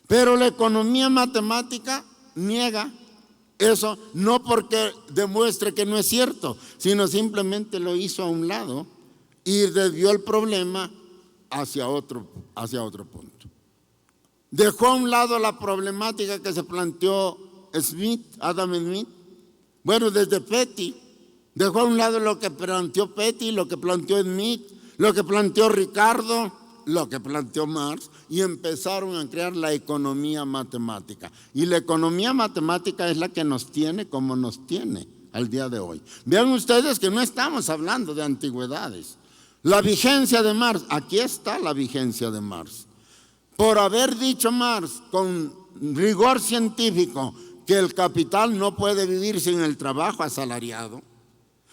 Pero la economía matemática niega eso, no porque demuestre que no es cierto, sino simplemente lo hizo a un lado y desvió el problema hacia otro punto. Dejó a un lado la problemática que se planteó Adam Smith, bueno, desde Petty. Dejó a un lado lo que planteó Petty, lo que planteó Smith, lo que planteó Ricardo, lo que planteó Marx, y empezaron a crear la economía matemática. Y la economía matemática es la que nos tiene como nos tiene al día de hoy. Vean ustedes que no estamos hablando de antigüedades. La vigencia de Marx, aquí está la vigencia de Marx. Por haber dicho Marx con rigor científico que el capital no puede vivir sin el trabajo asalariado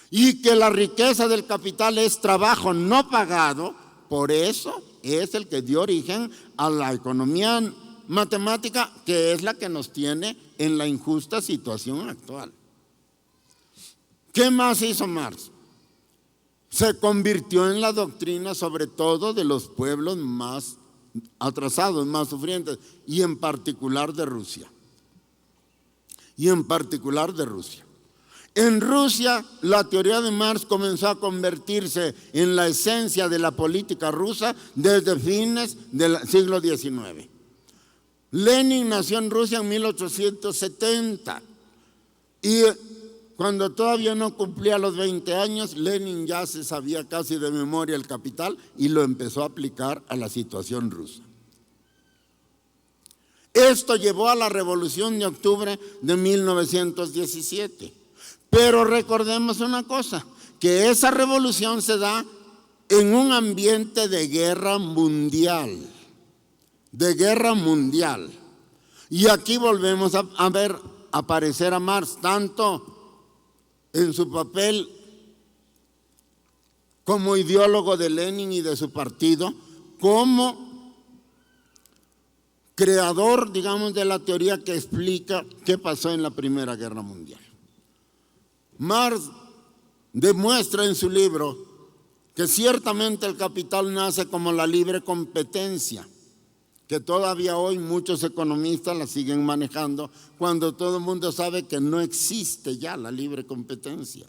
y que la riqueza del capital es trabajo no pagado, por eso es el que dio origen a la economía matemática, que es la que nos tiene en la injusta situación actual. ¿Qué más hizo Marx? Se convirtió en la doctrina sobre todo de los pueblos más atrasados, más sufrientes, y en particular de Rusia. En Rusia, la teoría de Marx comenzó a convertirse en la esencia de la política rusa desde fines del siglo XIX. Lenin nació en Rusia en 1870 y cuando todavía no cumplía los 20 años, Lenin ya se sabía casi de memoria el Capital y lo empezó a aplicar a la situación rusa. Esto llevó a la Revolución de Octubre de 1917. Pero recordemos una cosa, que esa revolución se da en un ambiente de guerra mundial. Y aquí volvemos a ver aparecer a Marx, tanto en su papel como ideólogo de Lenin y de su partido, como creador, digamos, de la teoría que explica qué pasó en la Primera Guerra Mundial. Marx demuestra en su libro que ciertamente el capital nace como la libre competencia, que todavía hoy muchos economistas la siguen manejando, cuando todo el mundo sabe que no existe ya la libre competencia.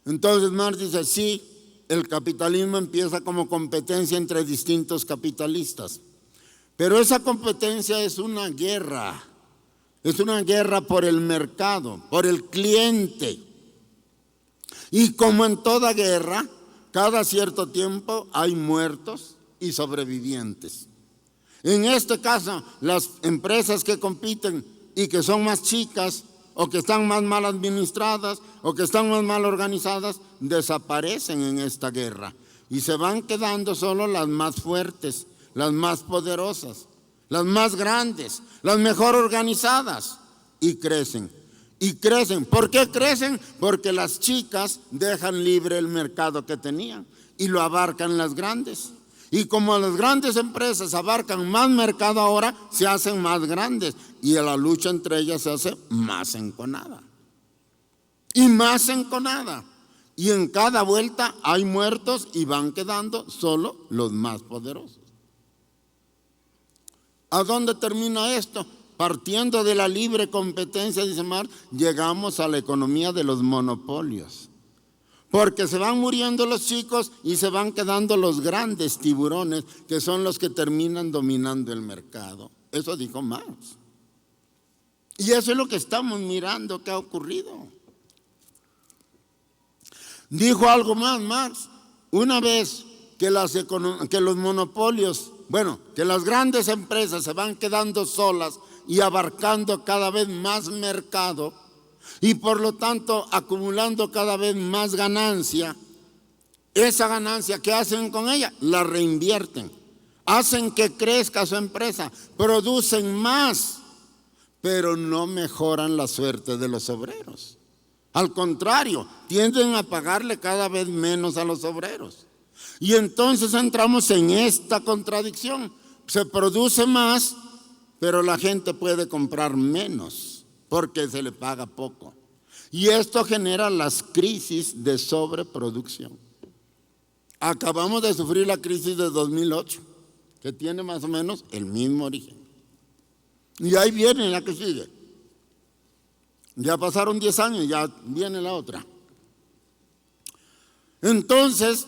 Entonces Marx dice, sí, el capitalismo empieza como competencia entre distintos capitalistas, pero esa competencia es una guerra. Es una guerra por el mercado, por el cliente. Y como en toda guerra, cada cierto tiempo hay muertos y sobrevivientes. En este caso, las empresas que compiten y que son más chicas o que están más mal administradas o que están más mal organizadas, desaparecen en esta guerra y se van quedando solo las más fuertes, las más poderosas, las más grandes, las mejor organizadas, y crecen. ¿Por qué crecen? Porque las chicas dejan libre el mercado que tenían y lo abarcan las grandes. Y como las grandes empresas abarcan más mercado ahora, se hacen más grandes y la lucha entre ellas se hace más enconada. Y más enconada. Y en cada vuelta hay muertos y van quedando solo los más poderosos. ¿A dónde termina esto? Partiendo de la libre competencia, dice Marx, llegamos a la economía de los monopolios. Porque se van muriendo los chicos y se van quedando los grandes tiburones, que son los que terminan dominando el mercado. Eso dijo Marx. Y eso es lo que estamos mirando que ha ocurrido. Dijo algo más Marx. Una vez que los monopolios, que las grandes empresas se van quedando solas y abarcando cada vez más mercado y por lo tanto acumulando cada vez más ganancia, esa ganancia, ¿qué hacen con ella? La reinvierten, hacen que crezca su empresa, producen más, pero no mejoran la suerte de los obreros. Al contrario, tienden a pagarle cada vez menos a los obreros. Y entonces entramos en esta contradicción. Se produce más, pero la gente puede comprar menos porque se le paga poco. Y esto genera las crisis de sobreproducción. Acabamos de sufrir la crisis de 2008, que tiene más o menos el mismo origen. Y ahí viene la que sigue. Ya pasaron 10 años, ya viene la otra. Entonces,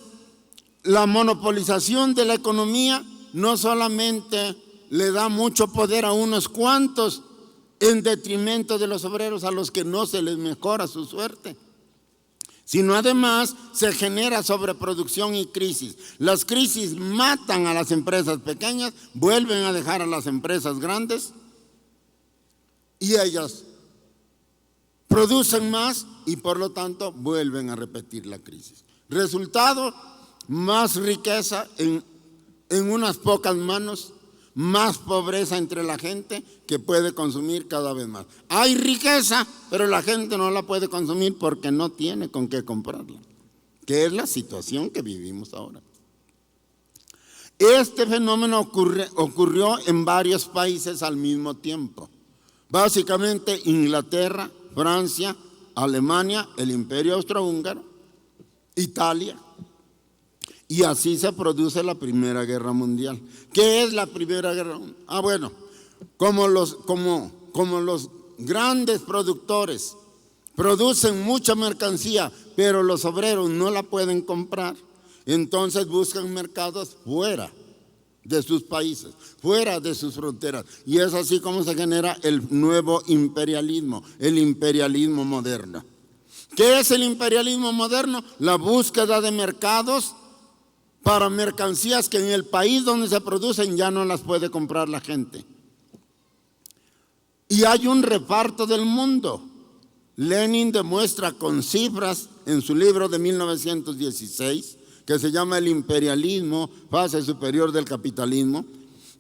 la monopolización de la economía no solamente le da mucho poder a unos cuantos en detrimento de los obreros a los que no se les mejora su suerte, sino además se genera sobreproducción y crisis. Las crisis matan a las empresas pequeñas, vuelven a dejar a las empresas grandes y ellas producen más y por lo tanto vuelven a repetir la crisis. Resultado, más riqueza en unas pocas manos, más pobreza entre la gente que puede consumir cada vez más. Hay riqueza, pero la gente no la puede consumir porque no tiene con qué comprarla, que es la situación que vivimos ahora. Este fenómeno ocurrió en varios países al mismo tiempo. Básicamente Inglaterra, Francia, Alemania, el Imperio Austrohúngaro, Italia. Y así se produce la Primera Guerra Mundial. ¿Qué es la Primera Guerra Mundial? Bueno, como los grandes productores producen mucha mercancía, pero los obreros no la pueden comprar, entonces buscan mercados fuera de sus países, fuera de sus fronteras. Y es así como se genera el nuevo imperialismo, el imperialismo moderno. ¿Qué es el imperialismo moderno? La búsqueda de mercados para mercancías que en el país donde se producen ya no las puede comprar la gente. Y hay un reparto del mundo. Lenin demuestra con cifras en su libro de 1916, que se llama El imperialismo, fase superior del capitalismo,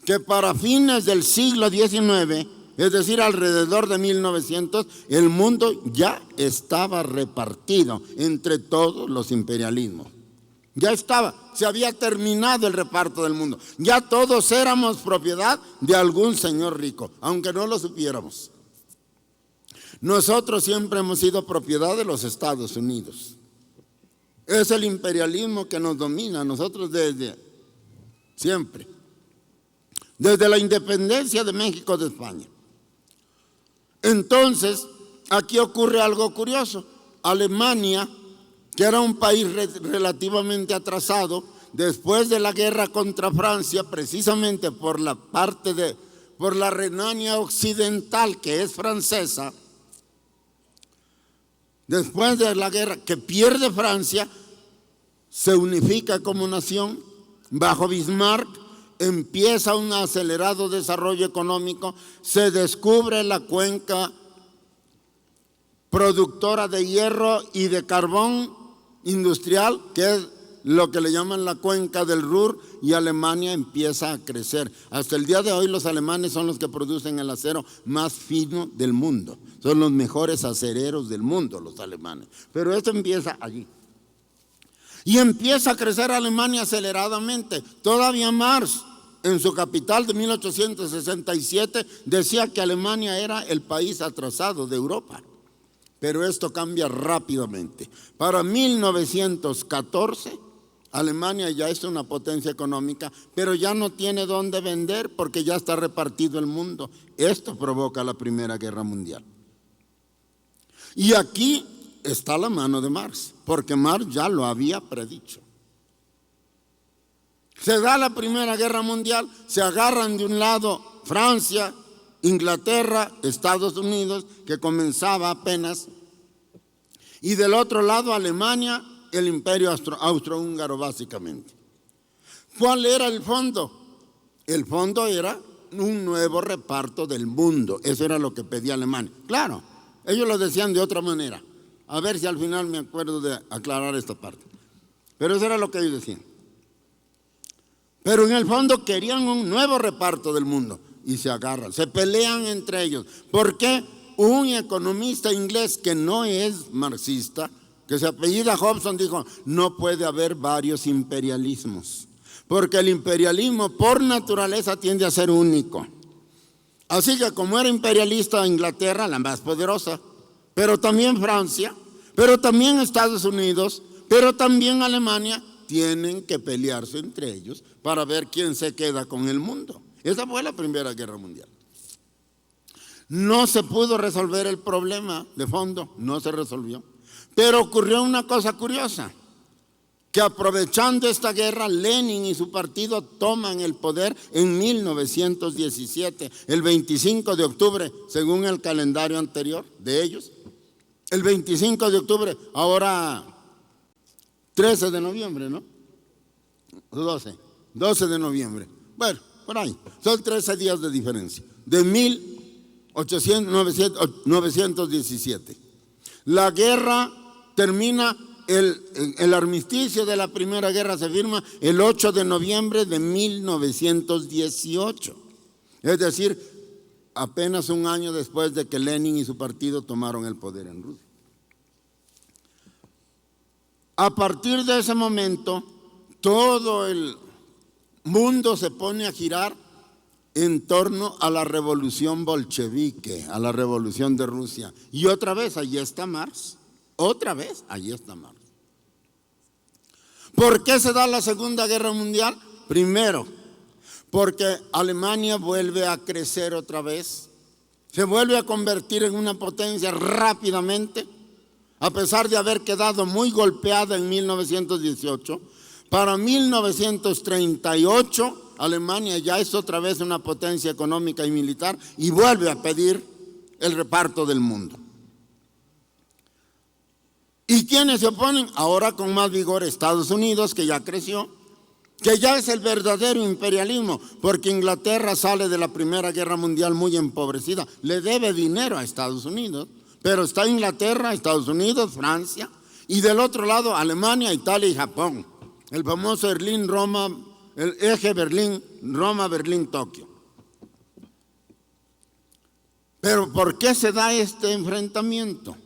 que para fines del siglo XIX, es decir, alrededor de 1900, el mundo ya estaba repartido entre todos los imperialismos. Ya estaba, se había terminado el reparto del mundo. Ya todos éramos propiedad de algún señor rico, aunque no lo supiéramos. Nosotros siempre hemos sido propiedad de los Estados Unidos. Es el imperialismo que nos domina a nosotros desde siempre. Desde la independencia de México de España. Entonces, aquí ocurre algo curioso. Alemania, que era un país relativamente atrasado, después de la guerra contra Francia, precisamente por la Renania Occidental, que es francesa, después de la guerra que pierde Francia, se unifica como nación. Bajo Bismarck empieza un acelerado desarrollo económico, se descubre la cuenca productora de hierro y de carbón industrial, que es lo que le llaman la cuenca del Ruhr, y Alemania empieza a crecer. Hasta el día de hoy los alemanes son los que producen el acero más fino del mundo. Son los mejores acereros del mundo los alemanes. Pero esto empieza allí. Y empieza a crecer Alemania aceleradamente. Todavía Marx, en su Capital de 1867, decía que Alemania era el país atrasado de Europa. Pero esto cambia rápidamente. Para 1914, Alemania ya es una potencia económica, pero ya no tiene dónde vender porque ya está repartido el mundo. Esto provoca la Primera Guerra Mundial. Y aquí está la mano de Marx, porque Marx ya lo había predicho. Se da la Primera Guerra Mundial, se agarran de un lado Francia, Inglaterra, Estados Unidos, que comenzaba apenas, y del otro lado Alemania, el Imperio Austrohúngaro básicamente. ¿Cuál era el fondo? El fondo era un nuevo reparto del mundo. Eso era lo que pedía Alemania. Claro, ellos lo decían de otra manera. A ver si al final me acuerdo de aclarar esta parte. Pero eso era lo que ellos decían. Pero en el fondo querían un nuevo reparto del mundo. Y se agarran, se pelean entre ellos. ¿Por qué? Un economista inglés que no es marxista, que se apellida Hobson, dijo: no puede haber varios imperialismos, porque el imperialismo por naturaleza tiende a ser único. Así que como era imperialista Inglaterra, la más poderosa, pero también Francia, pero también Estados Unidos, pero también Alemania, tienen que pelearse entre ellos para ver quién se queda con el mundo. Esa fue la Primera Guerra Mundial. No se pudo resolver el problema de fondo, no se resolvió. Pero ocurrió una cosa curiosa, que aprovechando esta guerra, Lenin y su partido toman el poder en 1917, el 25 de octubre, según el calendario anterior de ellos. El 25 de octubre, ahora 13 de noviembre, ¿no? 12 de noviembre. Bueno, por ahí, son 13 días de diferencia, de 1917. La guerra termina. El armisticio de la Primera Guerra se firma el 8 de noviembre de 1918. Es decir, apenas un año después de que Lenin y su partido tomaron el poder en Rusia. A partir de ese momento, todo el mundo se pone a girar en torno a la revolución bolchevique, a la revolución de Rusia. Y otra vez, allí está Marx. Otra vez, allí está Marx. ¿Por qué se da la Segunda Guerra Mundial? Primero, porque Alemania vuelve a crecer otra vez, se vuelve a convertir en una potencia rápidamente, a pesar de haber quedado muy golpeada en 1918. Para 1938, Alemania ya es otra vez una potencia económica y militar y vuelve a pedir el reparto del mundo. ¿Y quiénes se oponen? Ahora con más vigor Estados Unidos, que ya creció, que ya es el verdadero imperialismo, porque Inglaterra sale de la Primera Guerra Mundial muy empobrecida, le debe dinero a Estados Unidos, pero está Inglaterra, Estados Unidos, Francia, y del otro lado Alemania, Italia y Japón, el famoso Berlín-Roma, el eje Berlín-Roma-Berlín-Tokio. Pero ¿por qué se da este enfrentamiento?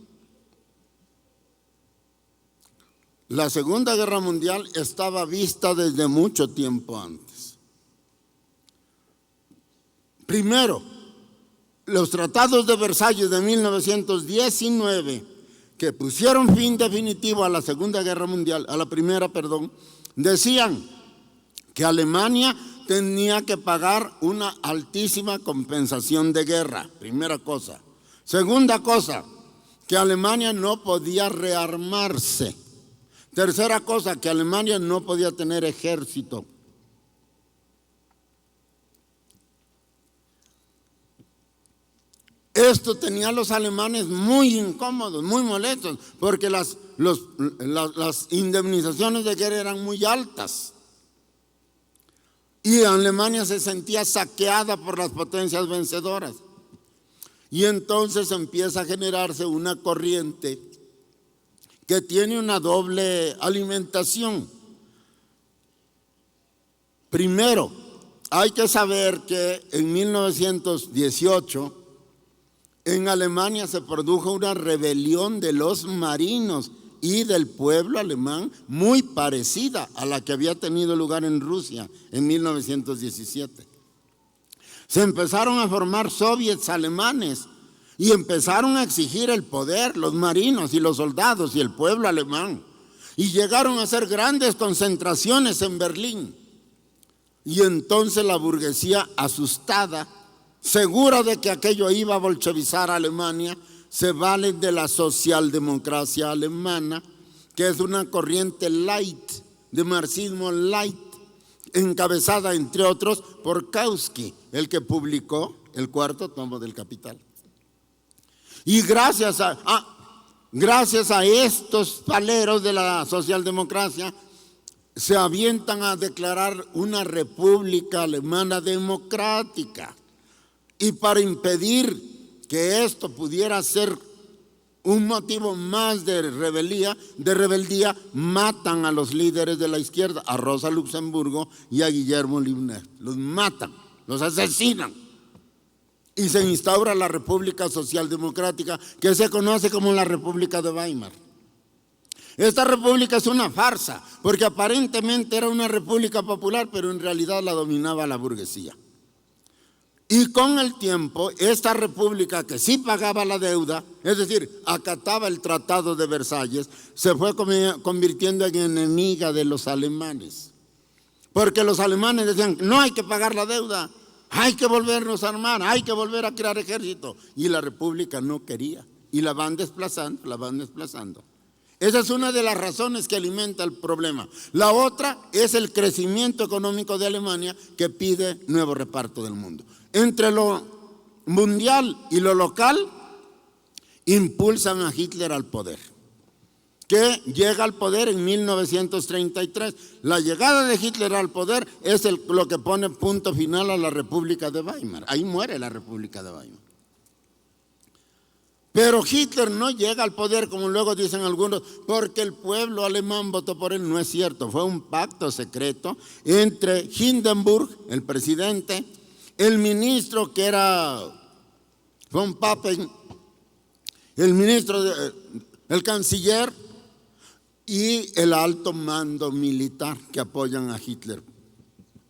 La Segunda Guerra Mundial estaba vista desde mucho tiempo antes. Primero, los tratados de Versalles de 1919, que pusieron fin definitivo a la Segunda Guerra Mundial, a la primera, perdón, decían que Alemania tenía que pagar una altísima compensación de guerra, primera cosa. Segunda cosa, que Alemania no podía rearmarse. Tercera cosa, que Alemania no podía tener ejército. Esto tenía a los alemanes muy incómodos, muy molestos, porque las indemnizaciones de guerra eran muy altas. Y Alemania se sentía saqueada por las potencias vencedoras. Y entonces empieza a generarse una corriente que tiene una doble alimentación. Primero, hay que saber que en 1918 en Alemania se produjo una rebelión de los marinos y del pueblo alemán muy parecida a la que había tenido lugar en Rusia en 1917. Se empezaron a formar soviets alemanes y empezaron a exigir el poder, los marinos y los soldados y el pueblo alemán. Y llegaron a hacer grandes concentraciones en Berlín. Y entonces la burguesía, asustada, segura de que aquello iba a bolchevizar a Alemania, se vale de la socialdemocracia alemana, que es una corriente light, de marxismo light, encabezada entre otros por Kautsky, el que publicó el cuarto tomo del Capital. Y gracias a estos paleros de la socialdemocracia, se avientan a declarar una república alemana democrática. Y para impedir que esto pudiera ser un motivo más de rebeldía, matan a los líderes de la izquierda, a Rosa Luxemburgo y a Guillermo Liebknecht. Los matan, los asesinan. Y se instaura la República Socialdemocrática, que se conoce como la República de Weimar. Esta república es una farsa, porque aparentemente era una república popular, pero en realidad la dominaba la burguesía. Y con el tiempo, esta república que sí pagaba la deuda, es decir, acataba el Tratado de Versalles, se fue convirtiendo en enemiga de los alemanes. Porque los alemanes decían, no hay que pagar la deuda. Hay que volvernos a armar, hay que volver a crear ejército. Y la República no quería. Y la van desplazando, la van desplazando. Esa es una de las razones que alimenta el problema. La otra es el crecimiento económico de Alemania, que pide nuevo reparto del mundo. Entre lo mundial y lo local, impulsan a Hitler al poder, que llega al poder en 1933. La llegada de Hitler al poder es lo que pone punto final a la República de Weimar. Ahí muere la República de Weimar. Pero Hitler no llega al poder, como luego dicen algunos, porque el pueblo alemán votó por él. No es cierto, fue un pacto secreto entre Hindenburg, el presidente, el ministro que era von Papen, el ministro, el canciller y el alto mando militar que apoyan a Hitler.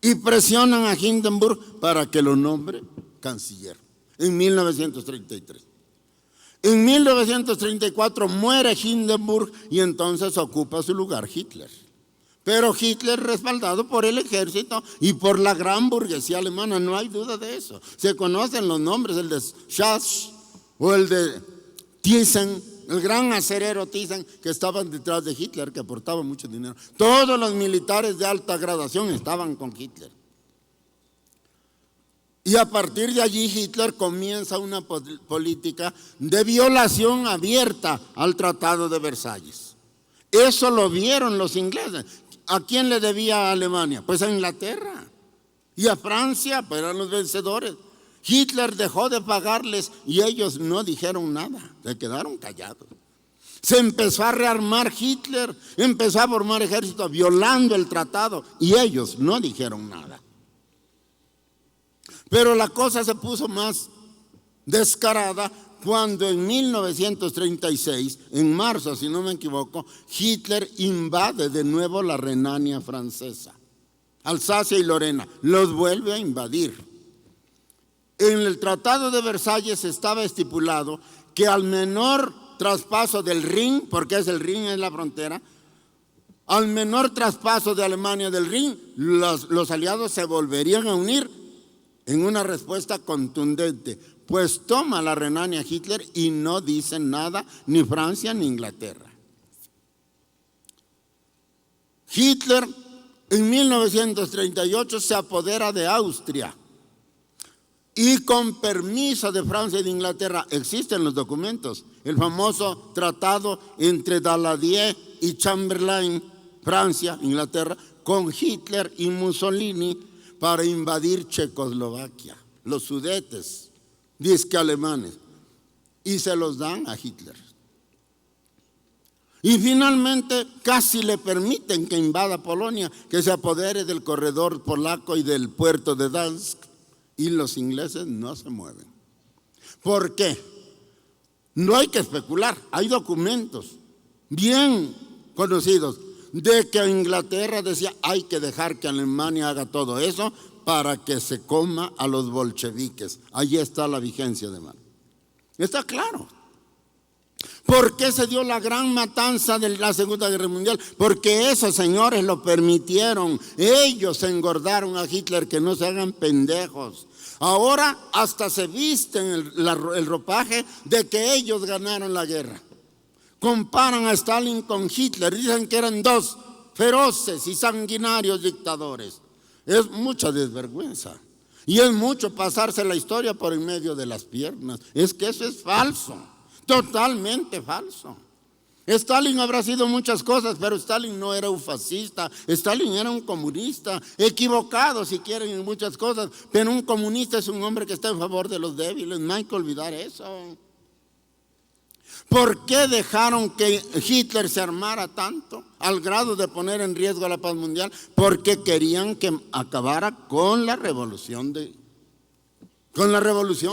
Y presionan a Hindenburg para que lo nombre canciller en 1933. En 1934 muere Hindenburg y entonces ocupa su lugar Hitler. Pero Hitler, respaldado por el ejército y por la gran burguesía alemana, no hay duda de eso. Se conocen los nombres, el de Schacht o el de Thyssen, el gran acerero Thyssen, que estaban detrás de Hitler, que aportaba mucho dinero. Todos los militares de alta gradación estaban con Hitler. Y a partir de allí Hitler comienza una política de violación abierta al Tratado de Versalles. Eso lo vieron los ingleses. ¿A quién le debía a Alemania? Pues a Inglaterra y a Francia, pues eran los vencedores. Hitler dejó de pagarles y ellos no dijeron nada, se quedaron callados. Se empezó a rearmar Hitler, empezó a formar ejército violando el tratado y ellos no dijeron nada. Pero la cosa se puso más descarada cuando en 1936, en marzo si no me equivoco, Hitler invade de nuevo la Renania francesa, Alsacia y Lorena, los vuelve a invadir. En el Tratado de Versalles estaba estipulado que al menor traspaso del Rin, porque el Rin es la frontera, al menor traspaso de Alemania del Rin, los aliados se volverían a unir en una respuesta contundente. Pues toma la Renania Hitler y no dicen nada ni Francia ni Inglaterra. Hitler en 1938 se apodera de Austria y con permiso de Francia y de Inglaterra, existen los documentos, el famoso tratado entre Daladier y Chamberlain, Francia, Inglaterra, con Hitler y Mussolini para invadir Checoslovaquia, los Sudetes, disque alemanes, y se los dan a Hitler. Y finalmente casi le permiten que invada Polonia, que se apodere del corredor polaco y del puerto de Gdansk, y los ingleses no se mueven. ¿Por qué? No hay que especular, hay documentos bien conocidos de que Inglaterra decía hay que dejar que Alemania haga todo eso para que se coma a los bolcheviques. Allí está la vigencia de mano. Está claro. ¿Por qué se dio la gran matanza de la Segunda Guerra Mundial? Porque esos señores lo permitieron. Ellos engordaron a Hitler, que no se hagan pendejos. Ahora hasta se visten el ropaje de que ellos ganaron la guerra. Comparan a Stalin con Hitler, dicen que eran dos feroces y sanguinarios dictadores. Es mucha desvergüenza y es mucho pasarse la historia por en medio de las piernas. Es que eso es falso, totalmente falso. Stalin habrá sido muchas cosas, pero Stalin no era un fascista, Stalin era un comunista, equivocado si quieren en muchas cosas, pero un comunista es un hombre que está en favor de los débiles, no hay que olvidar eso. ¿Por qué dejaron que Hitler se armara tanto al grado de poner en riesgo la paz mundial? Porque querían que acabara con la revolución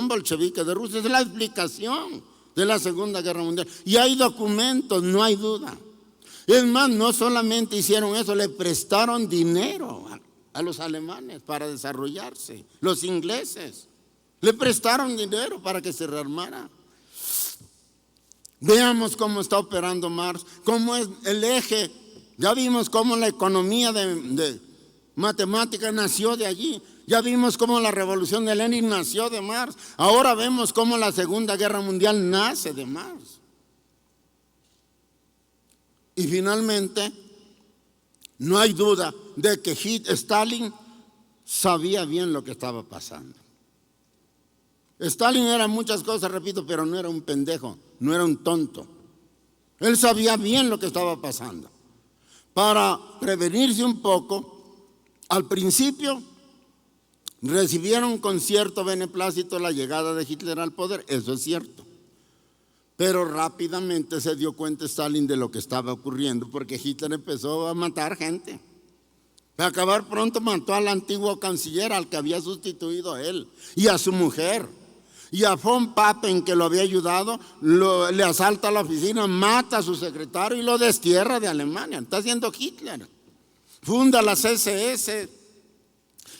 bolchevique de Rusia. Esa es la explicación de la Segunda Guerra Mundial. Y hay documentos, no hay duda. Es más, no solamente hicieron eso, le prestaron dinero a los alemanes para desarrollarse. Los ingleses le prestaron dinero para que se rearmara. Veamos cómo está operando Marx, cómo es el eje. Ya vimos cómo la economía de matemática nació de allí. Ya vimos cómo la revolución de Lenin nació de Marx. Ahora vemos cómo la Segunda Guerra Mundial nace de Marx. Y finalmente, no hay duda de que Stalin sabía bien lo que estaba pasando. Stalin era muchas cosas, repito, pero no era un pendejo, no era un tonto. Él sabía bien lo que estaba pasando. Para prevenirse un poco, al principio recibieron con cierto beneplácito la llegada de Hitler al poder, eso es cierto. Pero rápidamente se dio cuenta Stalin de lo que estaba ocurriendo, porque Hitler empezó a matar gente. Para acabar pronto mató al antiguo canciller, al que había sustituido a él, y a su mujer. Y a von Papen, que lo había ayudado, le asalta a la oficina, mata a su secretario y lo destierra de Alemania. Está haciendo Hitler. Funda las SS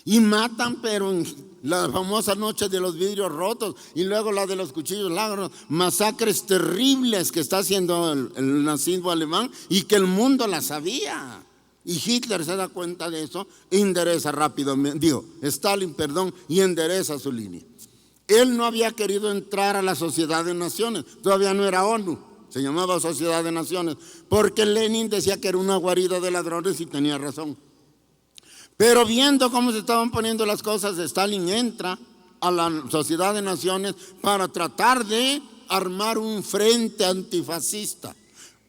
y matan, pero en la famosa noche de los vidrios rotos y luego la de los cuchillos largos, masacres terribles que está haciendo el nazismo alemán y que el mundo la sabía. Y Hitler se da cuenta de eso, endereza rápidamente, Stalin, y endereza su línea. Él no había querido entrar a la Sociedad de Naciones, todavía no era ONU, se llamaba Sociedad de Naciones, porque Lenin decía que era una guarida de ladrones y tenía razón. Pero viendo cómo se estaban poniendo las cosas, Stalin entra a la Sociedad de Naciones para tratar de armar un frente antifascista.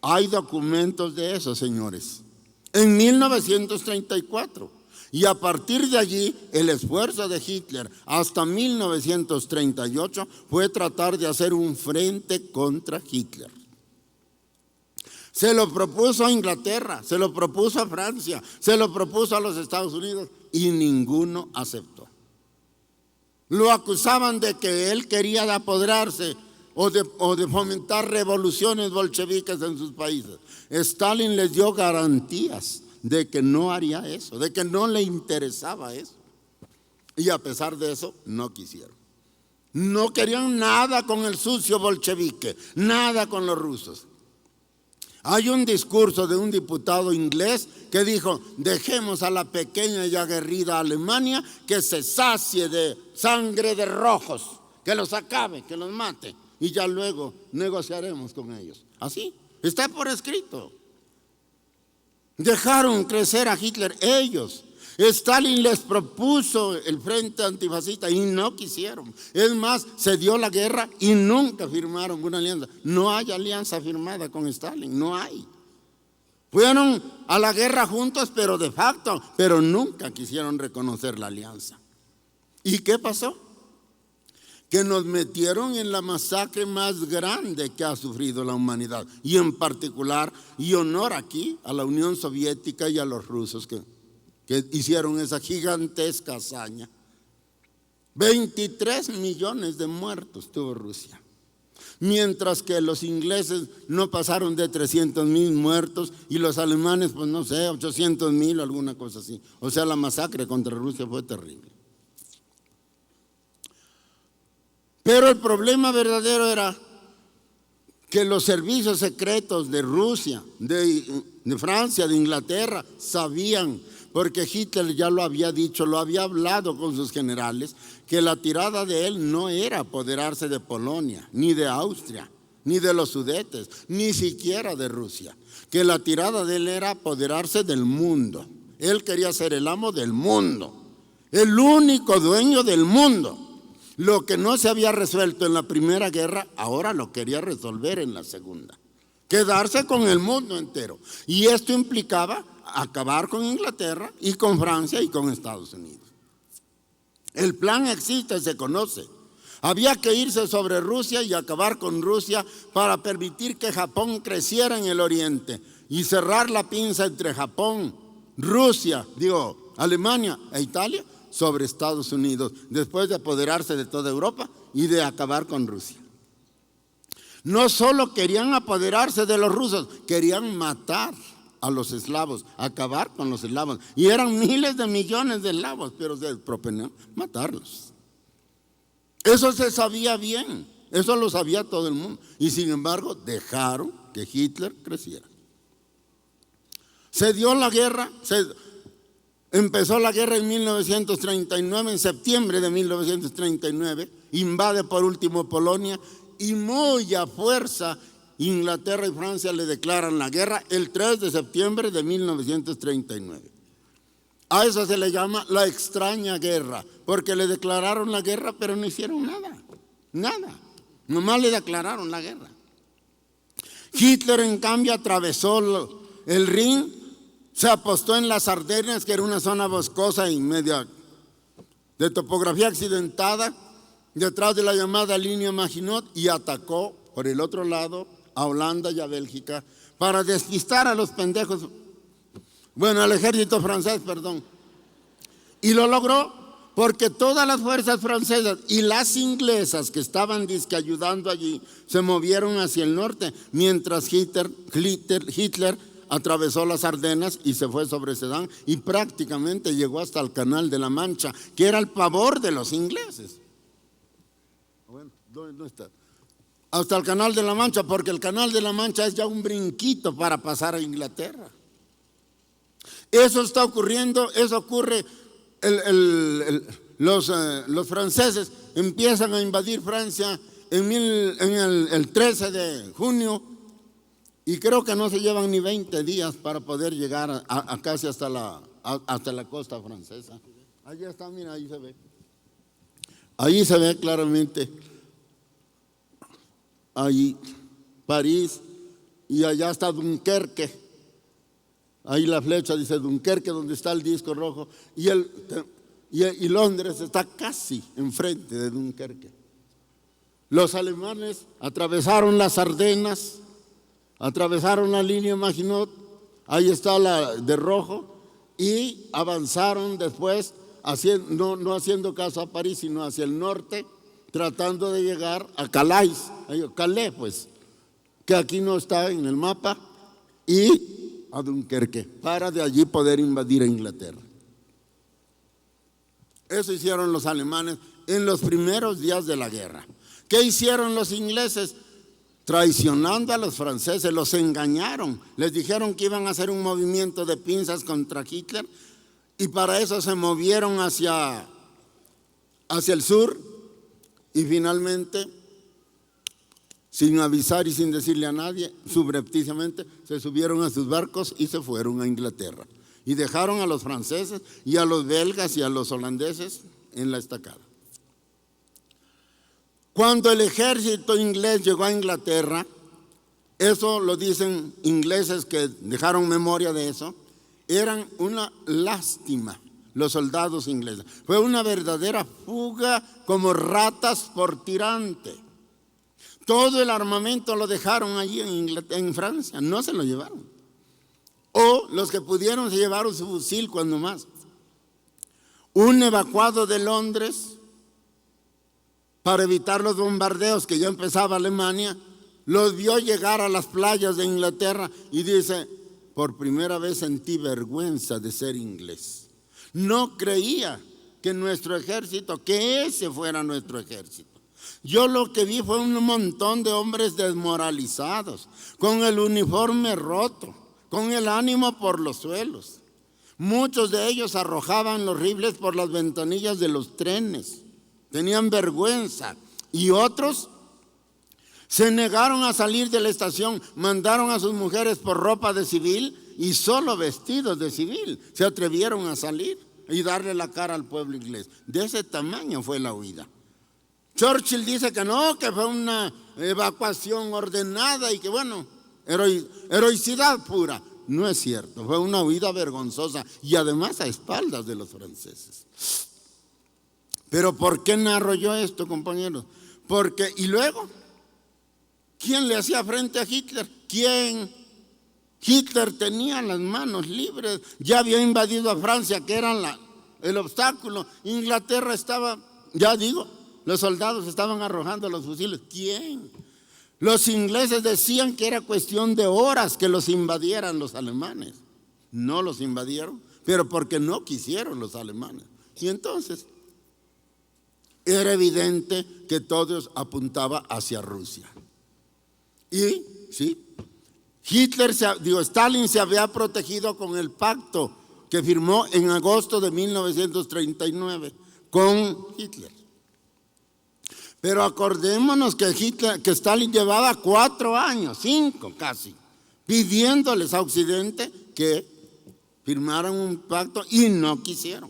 Hay documentos de eso, señores. En 1934. Y a partir de allí, el esfuerzo de Hitler hasta 1938 fue tratar de hacer un frente contra Hitler. Se lo propuso a Inglaterra, se lo propuso a Francia, se lo propuso a los Estados Unidos y ninguno aceptó. Lo acusaban de que él quería apoderarse o de fomentar revoluciones bolcheviques en sus países. Stalin les dio garantías de que no haría eso, de que no le interesaba eso. Y a pesar de eso, no quisieron. No querían nada con el sucio bolchevique, nada con los rusos. Hay un discurso de un diputado inglés que dijo: dejemos a la pequeña y aguerrida Alemania que se sacie de sangre de rojos, que los acabe, que los mate, y ya luego negociaremos con ellos. Así, está por escrito. Dejaron crecer a Hitler ellos. Stalin les propuso el frente antifascista y no quisieron. Es más, se dio la guerra y nunca firmaron una alianza. No hay alianza firmada con Stalin, no hay. Fueron a la guerra juntos, pero de facto, pero nunca quisieron reconocer la alianza. ¿Y qué pasó? Que nos metieron en la masacre más grande que ha sufrido la humanidad, y en particular, y honor aquí a la Unión Soviética y a los rusos que hicieron esa gigantesca hazaña. 23 millones de muertos tuvo Rusia, mientras que los ingleses no pasaron de 300,000 muertos y los alemanes, pues no sé, 800,000 o alguna cosa así. O sea, la masacre contra Rusia fue terrible. Pero el problema verdadero era que los servicios secretos de Rusia, de Francia, de Inglaterra, sabían, porque Hitler ya lo había dicho, lo había hablado con sus generales, que la tirada de él no era apoderarse de Polonia, ni de Austria, ni de los Sudetes, ni siquiera de Rusia, que la tirada de él era apoderarse del mundo. Él quería ser el amo del mundo, el único dueño del mundo. Lo que no se había resuelto en la Primera Guerra, ahora lo quería resolver en la Segunda. Quedarse con el mundo entero. Y esto implicaba acabar con Inglaterra y con Francia y con Estados Unidos. El plan existe, se conoce. Había que irse sobre Rusia y acabar con Rusia para permitir que Japón creciera en el oriente y cerrar la pinza entre Japón, Alemania e Italia sobre Estados Unidos, después de apoderarse de toda Europa y de acabar con Rusia. No solo querían apoderarse de los rusos, querían matar a los eslavos, acabar con los eslavos. Y eran miles de millones de eslavos, pero se proponían matarlos. Eso se sabía bien, eso lo sabía todo el mundo. Y sin embargo, dejaron que Hitler creciera. Se dio la guerra. empezó la guerra en 1939, en septiembre de 1939, invade por último Polonia y muy a fuerza Inglaterra y Francia le declaran la guerra el 3 de septiembre de 1939. A eso se le llama la extraña guerra, porque le declararon la guerra pero no hicieron nada, nomás le declararon la guerra. Hitler en cambio atravesó el Rin, se apostó en las Ardenas, que era una zona boscosa y media de topografía accidentada, detrás de la llamada línea Maginot, y atacó por el otro lado a Holanda y a Bélgica para despistar a los pendejos, al ejército francés, perdón. Y lo logró porque todas las fuerzas francesas y las inglesas que estaban ayudando allí se movieron hacia el norte, mientras Hitler atravesó las Ardenas y se fue sobre Sedán y prácticamente llegó hasta el Canal de la Mancha, que era el pavor de los ingleses. ¿Dónde está? Hasta el Canal de la Mancha, porque el Canal de la Mancha es ya un brinquito para pasar a Inglaterra. Eso está ocurriendo, eso ocurre. Los franceses empiezan a invadir Francia en el 13 de junio y creo que no se llevan ni 20 días para poder llegar a casi hasta la costa francesa. Allá está, mira, ahí se ve. Ahí se ve claramente. Ahí París y allá está Dunkerque. Ahí la flecha dice Dunkerque, donde está el disco rojo, y Londres está casi enfrente de Dunkerque. Los alemanes atravesaron las Ardenas, atravesaron la línea Maginot, ahí está la de rojo, y avanzaron después, no haciendo caso a París, sino hacia el norte, tratando de llegar a Calais, pues, que aquí no está en el mapa, y a Dunkerque, para de allí poder invadir a Inglaterra. Eso hicieron los alemanes en los primeros días de la guerra. ¿Qué hicieron los ingleses? Traicionando a los franceses, los engañaron. Les dijeron que iban a hacer un movimiento de pinzas contra Hitler y para eso se movieron hacia el sur y finalmente, sin avisar y sin decirle a nadie, subrepticiamente se subieron a sus barcos y se fueron a Inglaterra. Y dejaron a los franceses y a los belgas y a los holandeses en la estacada. Cuando el ejército inglés llegó a Inglaterra, eso lo dicen ingleses que dejaron memoria de eso, eran una lástima los soldados ingleses. Fue una verdadera fuga como ratas por tirante. Todo el armamento lo dejaron allí en Francia, no se lo llevaron. O los que pudieron se llevaron su fusil cuando más. Un evacuado de Londres, para evitar los bombardeos que ya empezaba Alemania, los vio llegar a las playas de Inglaterra y dice, por primera vez sentí vergüenza de ser inglés. No creía que nuestro ejército, que ese fuera nuestro ejército. Yo lo que vi fue un montón de hombres desmoralizados, con el uniforme roto, con el ánimo por los suelos. Muchos de ellos arrojaban los rifles por las ventanillas de los trenes, tenían vergüenza. Y otros se negaron a salir de la estación, mandaron a sus mujeres por ropa de civil y solo vestidos de civil se atrevieron a salir y darle la cara al pueblo inglés. De ese tamaño fue la huida. Churchill dice que no, que fue una evacuación ordenada y que heroicidad pura. No es cierto, fue una huida vergonzosa y además a espaldas de los franceses. Pero ¿por qué narro yo esto, compañeros? Y luego, ¿quién le hacía frente a Hitler? ¿Quién? Hitler tenía las manos libres, ya había invadido a Francia, que era el obstáculo. Inglaterra estaba, los soldados estaban arrojando los fusiles. ¿Quién? Los ingleses decían que era cuestión de horas que los invadieran los alemanes. No los invadieron, pero porque no quisieron los alemanes. Y entonces era evidente que todo apuntaba hacia Rusia. Y sí, Stalin se había protegido con el pacto que firmó en agosto de 1939 con Hitler. Pero acordémonos que Stalin llevaba 4 años, 5 casi, pidiéndoles a Occidente que firmaran un pacto y no quisieron.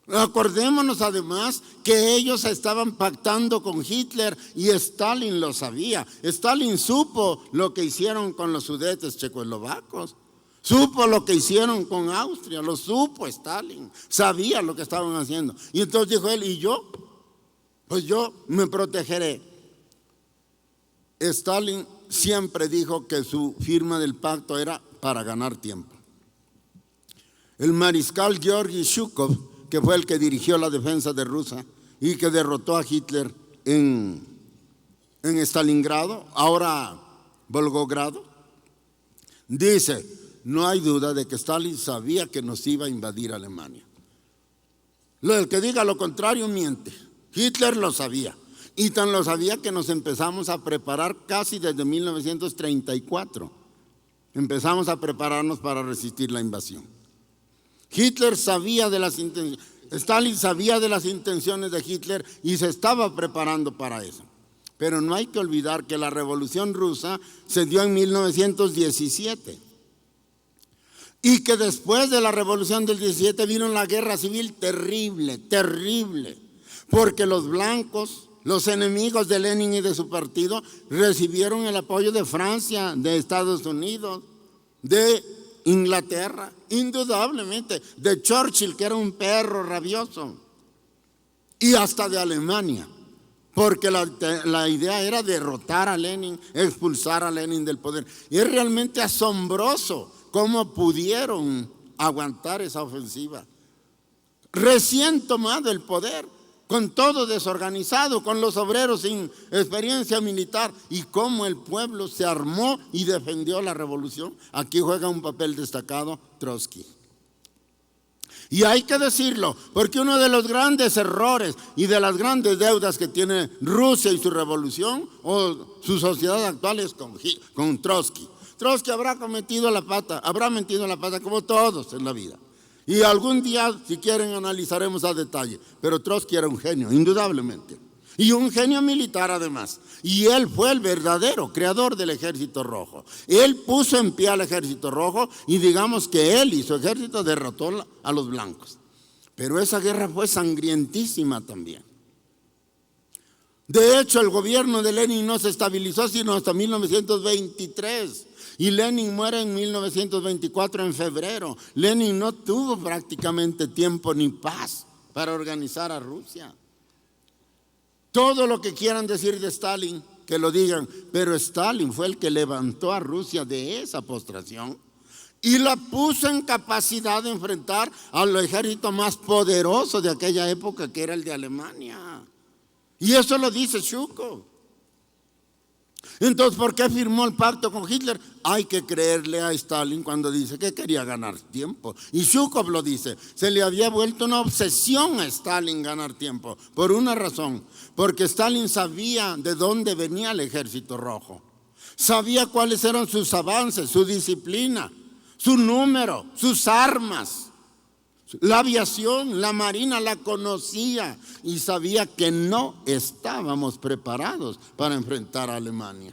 Acordémonos además que ellos estaban pactando con Hitler y Stalin lo sabía. Stalin supo lo que hicieron con los sudetes checoslovacos, supo lo que hicieron con Austria, lo supo Stalin, sabía lo que estaban haciendo. Y entonces dijo él, ¿y yo? Pues yo me protegeré. Stalin siempre dijo que su firma del pacto era para ganar tiempo. El mariscal Georgi Zhukov, que fue el que dirigió la defensa de Rusia y que derrotó a Hitler en Stalingrado, ahora Volgogrado, dice, no hay duda de que Stalin sabía que nos iba a invadir Alemania. El que diga lo contrario miente. Hitler lo sabía, y tan lo sabía que nos empezamos a preparar casi desde 1934. Empezamos a prepararnos para resistir la invasión. Hitler sabía de las intenciones, Stalin sabía de las intenciones de Hitler y se estaba preparando para eso. Pero no hay que olvidar que la Revolución Rusa se dio en 1917 y que después de la Revolución del 17 vino la guerra civil terrible, terrible, porque los blancos, los enemigos de Lenin y de su partido, recibieron el apoyo de Francia, de Estados Unidos, de Inglaterra, indudablemente, de Churchill, que era un perro rabioso, y hasta de Alemania, porque la idea era derrotar a Lenin, expulsar a Lenin del poder. Y es realmente asombroso cómo pudieron aguantar esa ofensiva. Recién tomado el poder, con todo desorganizado, con los obreros sin experiencia militar, y cómo el pueblo se armó y defendió la revolución. Aquí juega un papel destacado Trotsky. Y hay que decirlo, porque uno de los grandes errores y de las grandes deudas que tiene Rusia y su revolución o su sociedad actual es con Trotsky. Trotsky habrá metido la pata como todos en la vida. Y algún día, si quieren, analizaremos a detalle. Pero Trotsky era un genio, indudablemente. Y un genio militar además. Y él fue el verdadero creador del Ejército Rojo. Él puso en pie al Ejército Rojo y digamos que él y su ejército derrotó a los blancos. Pero esa guerra fue sangrientísima también. De hecho, el gobierno de Lenin no se estabilizó sino hasta 1923. Y Lenin muere en 1924 en febrero. Lenin no tuvo prácticamente tiempo ni paz para organizar a Rusia. Todo lo que quieran decir de Stalin, que lo digan, pero Stalin fue el que levantó a Rusia de esa postración y la puso en capacidad de enfrentar al ejército más poderoso de aquella época, que era el de Alemania. Y eso lo dice Zhukov. Entonces, ¿por qué firmó el pacto con Hitler? Hay que creerle a Stalin cuando dice que quería ganar tiempo. Y Zhukov lo dice, se le había vuelto una obsesión a Stalin ganar tiempo, por una razón, porque Stalin sabía de dónde venía el Ejército Rojo, sabía cuáles eran sus avances, su disciplina, su número, sus armas. La aviación, la marina la conocía y sabía que no estábamos preparados para enfrentar a Alemania.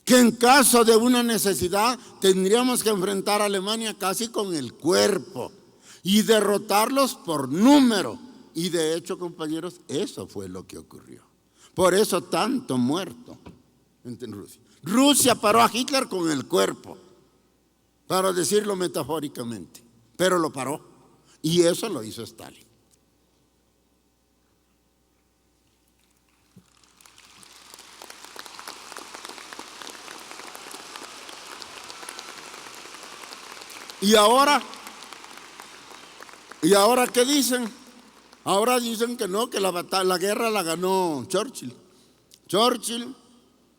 Que en caso de una necesidad tendríamos que enfrentar a Alemania casi con el cuerpo y derrotarlos por número. Y de hecho, compañeros, eso fue lo que ocurrió. Por eso tanto muerto en Rusia. Rusia paró a Hitler con el cuerpo, para decirlo metafóricamente. Pero lo paró, y eso lo hizo Stalin. ¿Y ahora qué dicen? Ahora dicen que no, que la guerra la ganó Churchill. Churchill,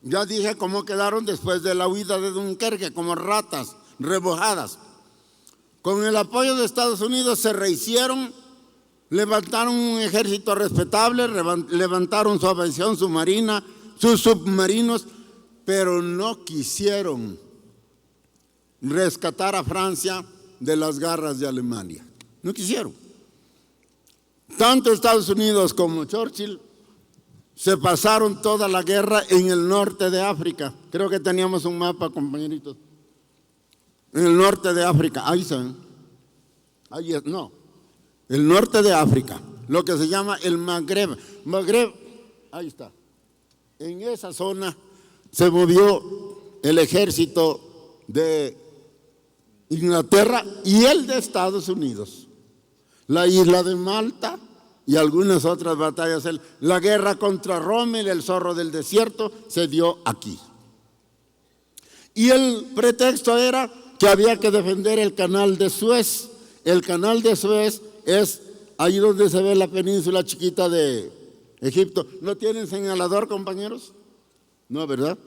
ya dije cómo quedaron después de la huida de Dunkerque, como ratas rebojadas. Con el apoyo de Estados Unidos se rehicieron, levantaron un ejército respetable, levantaron su aviación submarina, sus submarinos, pero no quisieron rescatar a Francia de las garras de Alemania. No quisieron. Tanto Estados Unidos como Churchill se pasaron toda la guerra en el norte de África. Creo que teníamos un mapa, compañeritos. En el norte de África, ahí se ven. Ahí es, no, el norte de África, lo que se llama el Magreb. Magreb, ahí está. En esa zona se movió el ejército de Inglaterra y el de Estados Unidos. La isla de Malta y algunas otras batallas. La guerra contra Rommel, el zorro del desierto, se dio aquí. Y el pretexto era que había que defender el canal de Suez. El canal de Suez es ahí donde se ve la península chiquita de Egipto. ¿No tienen señalador, compañeros? No, ¿verdad?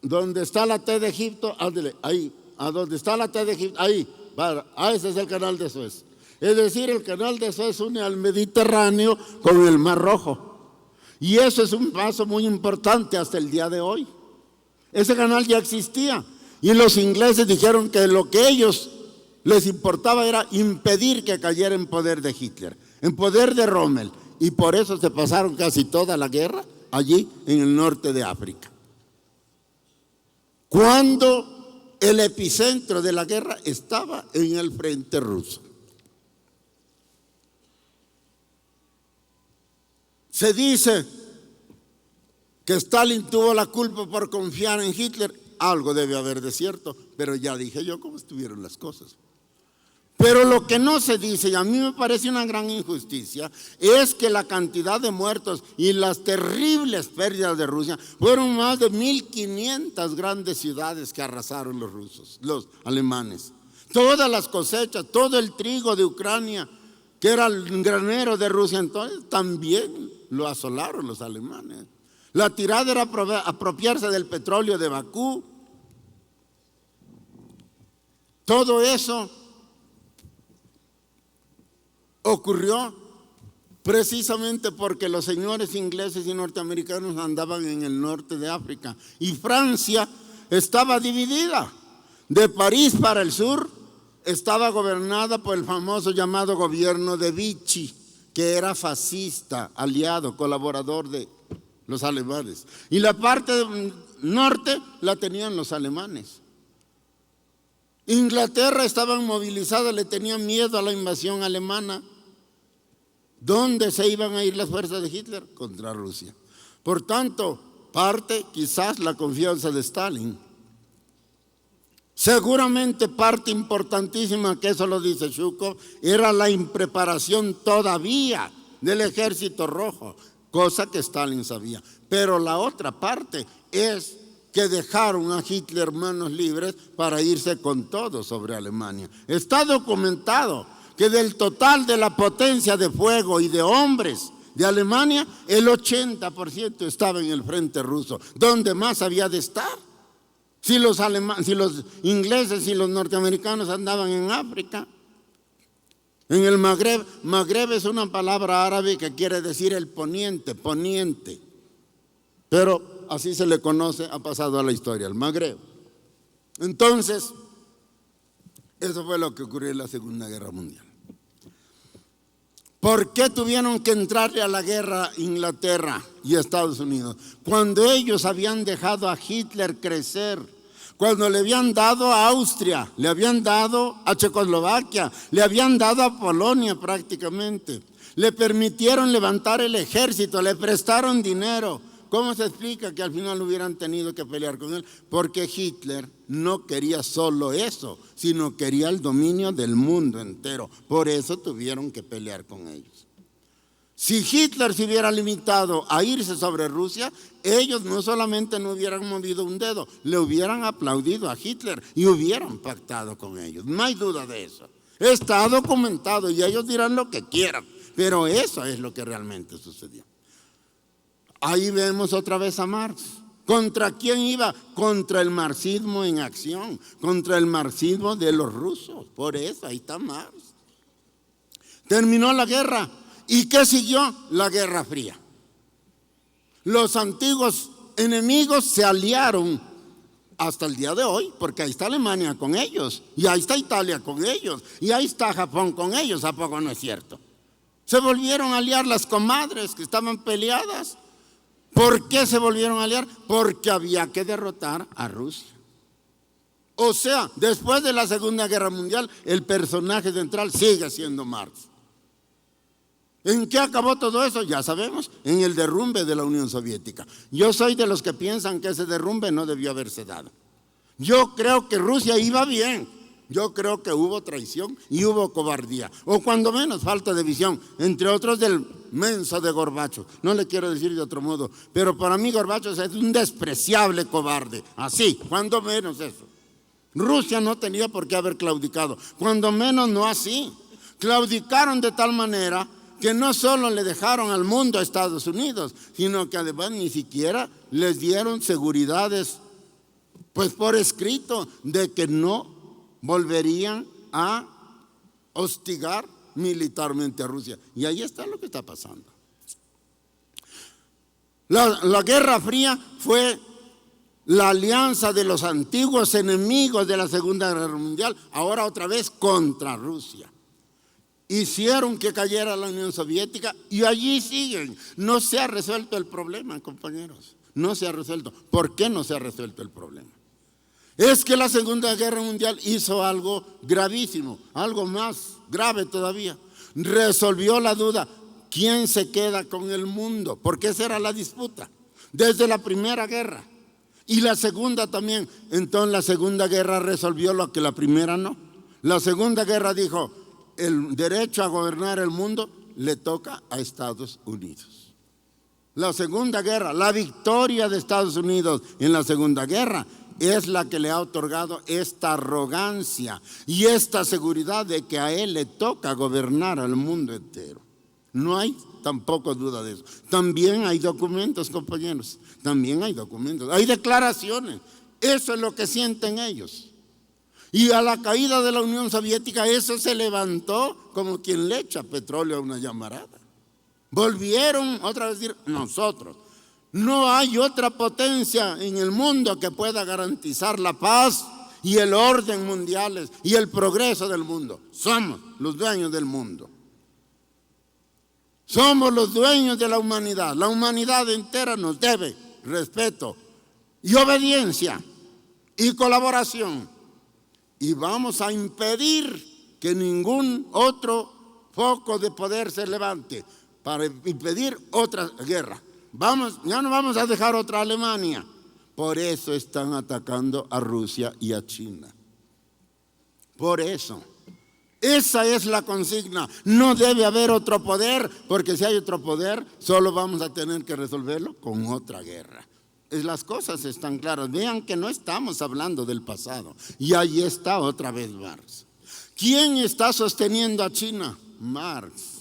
Donde está la T de Egipto, ándale, ahí. A donde está la T de Egipto, ahí. Ese es el canal de Suez. Es decir, el canal de Suez une al Mediterráneo con el Mar Rojo. Y eso es un paso muy importante hasta el día de hoy. Ese canal ya existía. Y los ingleses dijeron que lo que ellos les importaba era impedir que cayera en poder de Hitler, en poder de Rommel. Y por eso se pasaron casi toda la guerra allí en el norte de África. Cuando el epicentro de la guerra estaba en el frente ruso. Se dice que Stalin tuvo la culpa por confiar en Hitler. Algo debe haber de cierto, pero ya dije yo cómo estuvieron las cosas. Pero lo que no se dice, y a mí me parece una gran injusticia, es que la cantidad de muertos y las terribles pérdidas de Rusia fueron más de 1.500 grandes ciudades que arrasaron los rusos, los alemanes. Todas las cosechas, todo el trigo de Ucrania, que era el granero de Rusia entonces, también lo asolaron los alemanes. La tirada era apropiarse del petróleo de Bakú. Todo eso ocurrió precisamente porque los señores ingleses y norteamericanos andaban en el norte de África y Francia estaba dividida. De París para el sur estaba gobernada por el famoso llamado gobierno de Vichy, que era fascista, aliado, colaborador de los alemanes. Y la parte norte la tenían los alemanes. Inglaterra estaba movilizada, le tenían miedo a la invasión alemana. ¿Dónde se iban a ir las fuerzas de Hitler? Contra Rusia. Por tanto, parte quizás la confianza de Stalin. Seguramente parte importantísima, que eso lo dice Shuko, era la impreparación todavía del ejército rojo, cosa que Stalin sabía. Pero la otra parte es que dejaron a Hitler manos libres para irse con todo sobre Alemania. Está documentado que del total de la potencia de fuego y de hombres de Alemania, el 80% estaba en el frente ruso, donde más había de estar. Si los ingleses y los norteamericanos andaban en África, en el Magreb. Magreb es una palabra árabe que quiere decir el poniente, poniente. Pero así se le conoce, ha pasado a la historia, el Magreb. Entonces, eso fue lo que ocurrió en la Segunda Guerra Mundial. ¿Por qué tuvieron que entrarle a la guerra Inglaterra y Estados Unidos? Cuando ellos habían dejado a Hitler crecer, cuando le habían dado a Austria, le habían dado a Checoslovaquia, le habían dado a Polonia prácticamente. Le permitieron levantar el ejército, le prestaron dinero. ¿Cómo se explica que al final hubieran tenido que pelear con él? Porque Hitler no quería solo eso, sino quería el dominio del mundo entero. Por eso tuvieron que pelear con ellos. Si Hitler se hubiera limitado a irse sobre Rusia, ellos no solamente no hubieran movido un dedo, le hubieran aplaudido a Hitler y hubieran pactado con ellos. No hay duda de eso. Está documentado y ellos dirán lo que quieran, pero eso es lo que realmente sucedió. Ahí vemos otra vez a Marx. ¿Contra quién iba? Contra el marxismo en acción, contra el marxismo de los rusos. Por eso, ahí está Marx. Terminó la guerra. ¿Y qué siguió? La Guerra Fría. Los antiguos enemigos se aliaron hasta el día de hoy, porque ahí está Alemania con ellos, y ahí está Italia con ellos, y ahí está Japón con ellos. ¿A poco no es cierto? Se volvieron a aliar las comadres que estaban peleadas. ¿Por qué se volvieron a aliar? Porque había que derrotar a Rusia. O sea, después de la Segunda Guerra Mundial, el personaje central sigue siendo Marx. ¿En qué acabó todo eso? Ya sabemos, en el derrumbe de la Unión Soviética. Yo soy de los que piensan que ese derrumbe no debió haberse dado. Yo creo que Rusia iba bien. Yo creo que hubo traición y hubo cobardía, o cuando menos falta de visión, entre otros del menso de Gorbachov. No le quiero decir de otro modo, pero para mí Gorbachov es un despreciable cobarde. Así, cuando menos eso. Rusia no tenía por qué haber claudicado, cuando menos no así. Claudicaron de tal manera que no solo le dejaron al mundo a Estados Unidos, sino que además ni siquiera les dieron seguridades, pues por escrito, de que no volverían a hostigar militarmente a Rusia. Y ahí está lo que está pasando. La Guerra Fría fue la alianza de los antiguos enemigos de la Segunda Guerra Mundial, ahora otra vez contra Rusia. Hicieron que cayera la Unión Soviética y allí siguen. No se ha resuelto el problema, compañeros. No se ha resuelto. ¿Por qué no se ha resuelto el problema? Es que la Segunda Guerra Mundial hizo algo gravísimo, algo más grave todavía. Resolvió la duda, ¿quién se queda con el mundo? Porque esa era la disputa, desde la Primera Guerra. Y la Segunda también. Entonces la Segunda Guerra resolvió lo que la Primera no. La Segunda Guerra dijo, el derecho a gobernar el mundo le toca a Estados Unidos. La Segunda Guerra, la victoria de Estados Unidos en la Segunda Guerra es la que le ha otorgado esta arrogancia y esta seguridad de que a él le toca gobernar al mundo entero. No hay tampoco duda de eso. También hay documentos, compañeros. También hay documentos. Hay declaraciones. Eso es lo que sienten ellos. Y a la caída de la Unión Soviética, eso se levantó como quien le echa petróleo a una llamarada. Volvieron otra vez a decir, nosotros. No hay otra potencia en el mundo que pueda garantizar la paz y el orden mundiales y el progreso del mundo. Somos los dueños del mundo. Somos los dueños de la humanidad. La humanidad entera nos debe respeto y obediencia y colaboración. Y vamos a impedir que ningún otro foco de poder se levante para impedir otra guerra. Ya no vamos a dejar otra Alemania. Por eso están atacando a Rusia y a China. Por eso. Esa es la consigna. No debe haber otro poder, porque si hay otro poder, solo vamos a tener que resolverlo con otra guerra. Las cosas están claras. Vean que no estamos hablando del pasado. Y ahí está otra vez Marx. ¿Quién está sosteniendo a China? Marx.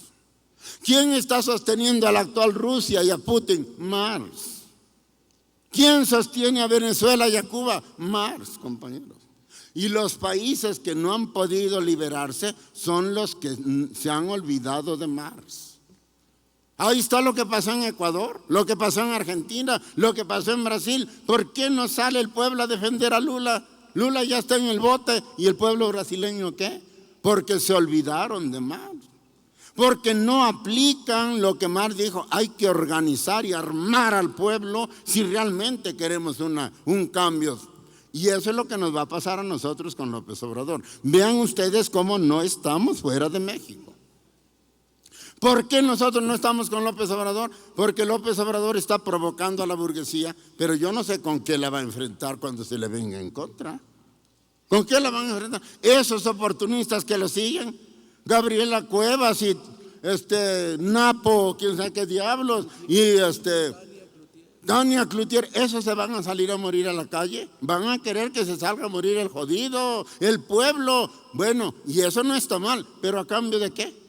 ¿Quién está sosteniendo a la actual Rusia y a Putin? Marx. ¿Quién sostiene a Venezuela y a Cuba? Marx, compañeros. Y los países que no han podido liberarse son los que se han olvidado de Marx. Ahí está lo que pasó en Ecuador, lo que pasó en Argentina, lo que pasó en Brasil. ¿Por qué no sale el pueblo a defender a Lula? Lula ya está en el bote. ¿Y el pueblo brasileño qué? Porque se olvidaron de Marx. Porque no aplican lo que Marx dijo. Hay que organizar y armar al pueblo si realmente queremos un cambio. Y eso es lo que nos va a pasar a nosotros con López Obrador. Vean ustedes cómo no estamos fuera de México. ¿Por qué nosotros no estamos con López Obrador? Porque López Obrador está provocando a la burguesía, pero yo no sé con qué la va a enfrentar cuando se le venga en contra. ¿Con qué la van a enfrentar? Esos oportunistas que lo siguen, Gabriela Cuevas y Napo, quién sabe qué diablos, y Tania Cloutier, esos se van a salir a morir a la calle. Van a querer que se salga a morir el jodido, el pueblo. Bueno, y eso no está mal, pero ¿a cambio de qué?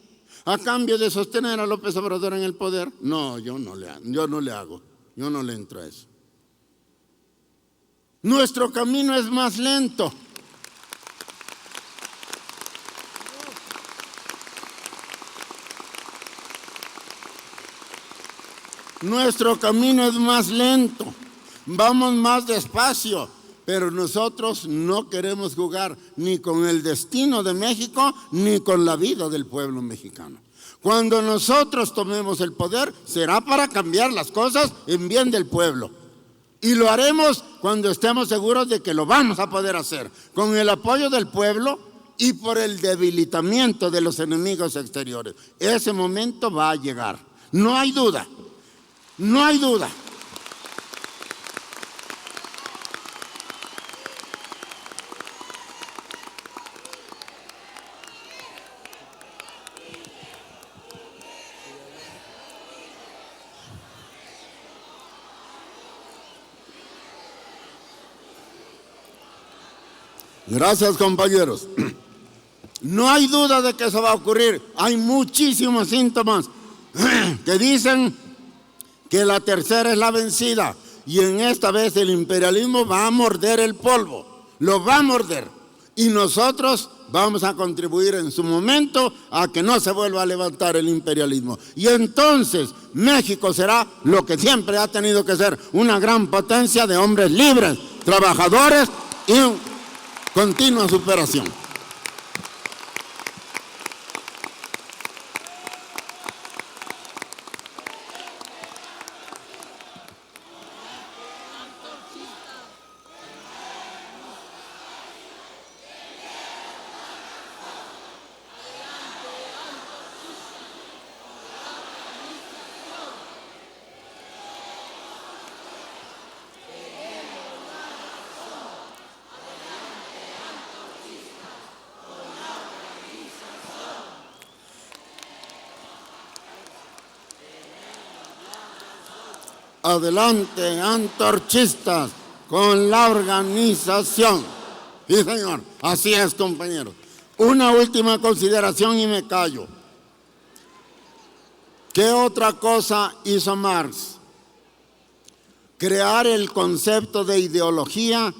¿A cambio de sostener a López Obrador en el poder? No, yo no le entro a eso. Nuestro camino es más lento. Nuestro camino es más lento. Vamos más despacio. Pero nosotros no queremos jugar ni con el destino de México ni con la vida del pueblo mexicano. Cuando nosotros tomemos el poder, será para cambiar las cosas en bien del pueblo. Y lo haremos cuando estemos seguros de que lo vamos a poder hacer, con el apoyo del pueblo y por el debilitamiento de los enemigos exteriores. Ese momento va a llegar. No hay duda. No hay duda. Gracias, compañeros. No hay duda de que eso va a ocurrir. Hay muchísimos síntomas que dicen que la tercera es la vencida. Y en esta vez el imperialismo va a morder el polvo. Lo va a morder. Y nosotros vamos a contribuir en su momento a que no se vuelva a levantar el imperialismo. Y entonces México será lo que siempre ha tenido que ser: una gran potencia de hombres libres, trabajadores y continua superación. Adelante, antorchistas, con la organización. Sí, señor, así es, compañeros. Una última consideración y me callo. ¿Qué otra cosa hizo Marx? Crear el concepto de ideología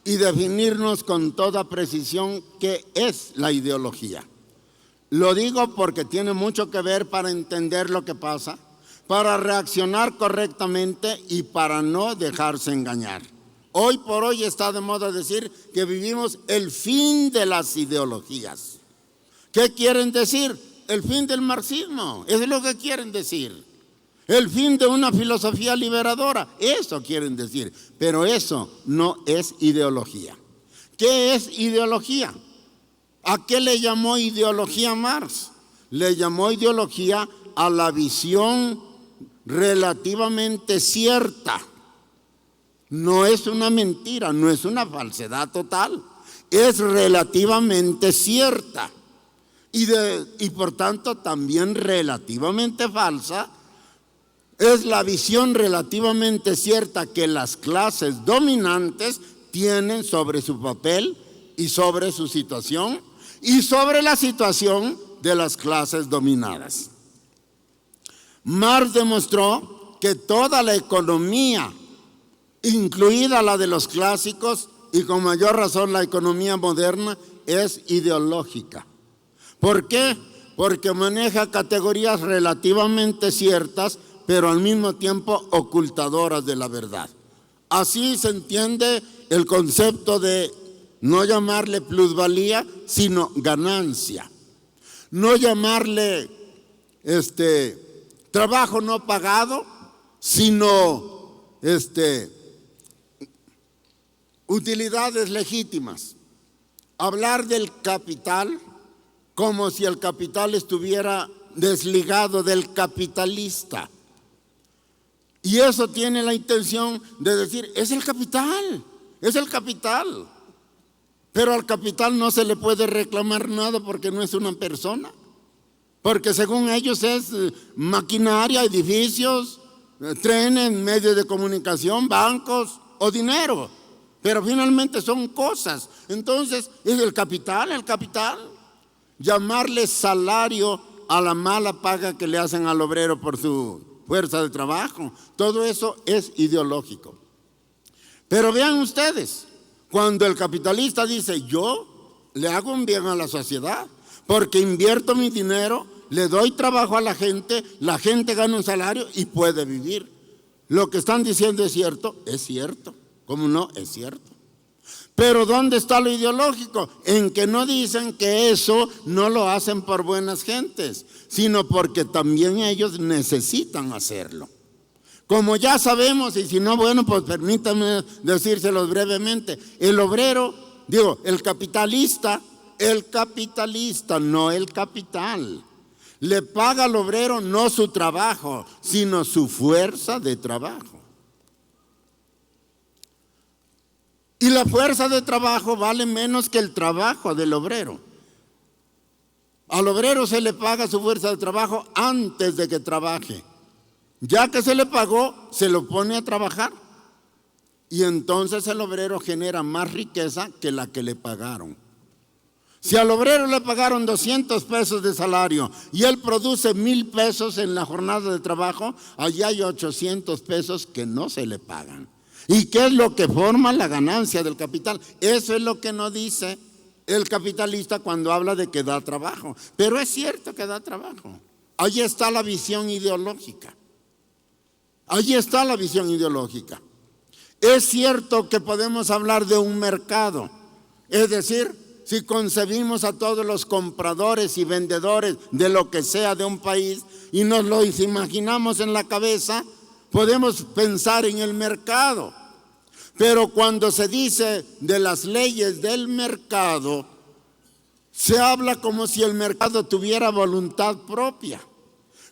y definirnos con toda precisión qué es la ideología. Lo digo porque tiene mucho que ver para entender lo que pasa, para reaccionar correctamente y para no dejarse engañar. Hoy por hoy está de moda decir que vivimos el fin de las ideologías. ¿Qué quieren decir? El fin del marxismo, eso es lo que quieren decir. El fin de una filosofía liberadora, eso quieren decir. Pero eso no es ideología. ¿Qué es ideología? ¿A qué le llamó ideología Marx? Le llamó ideología a la visión relativamente cierta. No es una mentira, no es una falsedad total, es relativamente cierta y por tanto también relativamente falsa. Es la visión relativamente cierta que las clases dominantes tienen sobre su papel y sobre su situación y sobre la situación de las clases dominadas. Marx demostró que toda la economía, incluida la de los clásicos y con mayor razón la economía moderna, es ideológica. ¿Por qué? Porque maneja categorías relativamente ciertas, pero al mismo tiempo ocultadoras de la verdad. Así se entiende el concepto de no llamarle plusvalía, sino ganancia. No llamarle trabajo no pagado, sino utilidades legítimas. Hablar del capital como si el capital estuviera desligado del capitalista. Y eso tiene la intención de decir, es el capital, es el capital. Pero al capital no se le puede reclamar nada porque no es una persona. Porque según ellos es maquinaria, edificios, trenes, medios de comunicación, bancos o dinero. Pero finalmente son cosas. Entonces es el capital, el capital. Llamarle salario a la mala paga que le hacen al obrero por su fuerza de trabajo. Todo eso es ideológico. Pero vean ustedes, cuando el capitalista dice, yo le hago un bien a la sociedad, porque invierto mi dinero, le doy trabajo a la gente gana un salario y puede vivir. Lo que están diciendo es cierto. ¿Cómo no? Es cierto. Pero ¿dónde está lo ideológico? En que no dicen que eso no lo hacen por buenas gentes, sino porque también ellos necesitan hacerlo. Como ya sabemos, y si no, bueno, pues permítanme decírselos brevemente. El obrero, el capitalista, no el capital, le paga al obrero no su trabajo, sino su fuerza de trabajo. Y la fuerza de trabajo vale menos que el trabajo del obrero. Al obrero se le paga su fuerza de trabajo antes de que trabaje. Ya que se le pagó, se lo pone a trabajar. Y entonces el obrero genera más riqueza que la que le pagaron. Si al obrero le pagaron 200 pesos de salario y él produce 1,000 pesos en la jornada de trabajo, allá hay 800 pesos que no se le pagan. ¿Y qué es lo que forma la ganancia del capital? Eso es lo que no dice el capitalista cuando habla de que da trabajo. Pero es cierto que da trabajo. Allí está la visión ideológica. Allí está la visión ideológica. Es cierto que podemos hablar de un mercado. Es decir, si concebimos a todos los compradores y vendedores de lo que sea de un país y nos lo imaginamos en la cabeza, podemos pensar en el mercado. Pero cuando se dice de las leyes del mercado, se habla como si el mercado tuviera voluntad propia,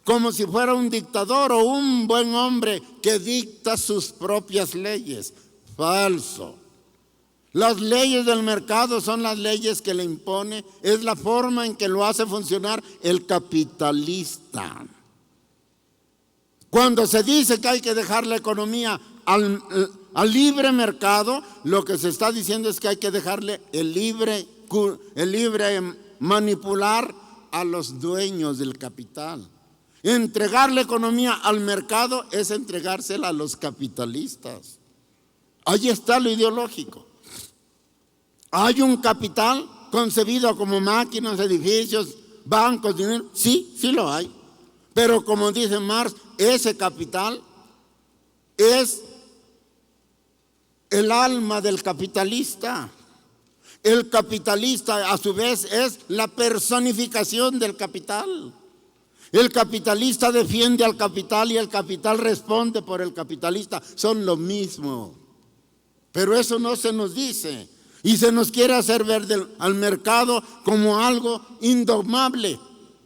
como si fuera un dictador o un buen hombre que dicta sus propias leyes. Falso. Las leyes del mercado son las leyes que le impone, es la forma en que lo hace funcionar el capitalista. Cuando se dice que hay que dejar la economía al libre mercado, lo que se está diciendo es que hay que dejarle el libre manipular a los dueños del capital. Entregar la economía al mercado es entregársela a los capitalistas. Allí está lo ideológico. ¿Hay un capital concebido como máquinas, edificios, bancos, dinero? Sí, sí lo hay. Pero como dice Marx, ese capital es el alma del capitalista. El capitalista a su vez es la personificación del capital. El capitalista defiende al capital y el capital responde por el capitalista. Son lo mismo. Pero eso no se nos dice. Y se nos quiere hacer ver al mercado como algo indomable.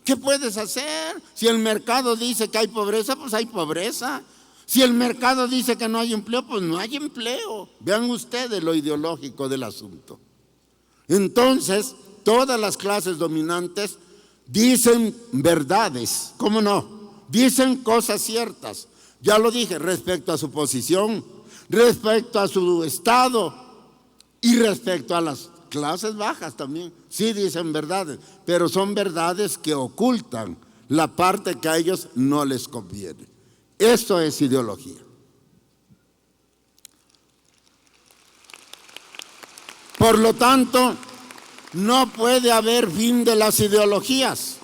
¿Qué puedes hacer? Si el mercado dice que hay pobreza, pues hay pobreza. Si el mercado dice que no hay empleo, pues no hay empleo. Vean ustedes lo ideológico del asunto. Entonces, todas las clases dominantes dicen verdades, ¿cómo no? Dicen cosas ciertas. Ya lo dije, respecto a su posición, respecto a su estado y respecto a las clases bajas también. Sí dicen verdades, pero son verdades que ocultan la parte que a ellos no les conviene. Esto es ideología. Por lo tanto, no puede haber fin de las ideologías.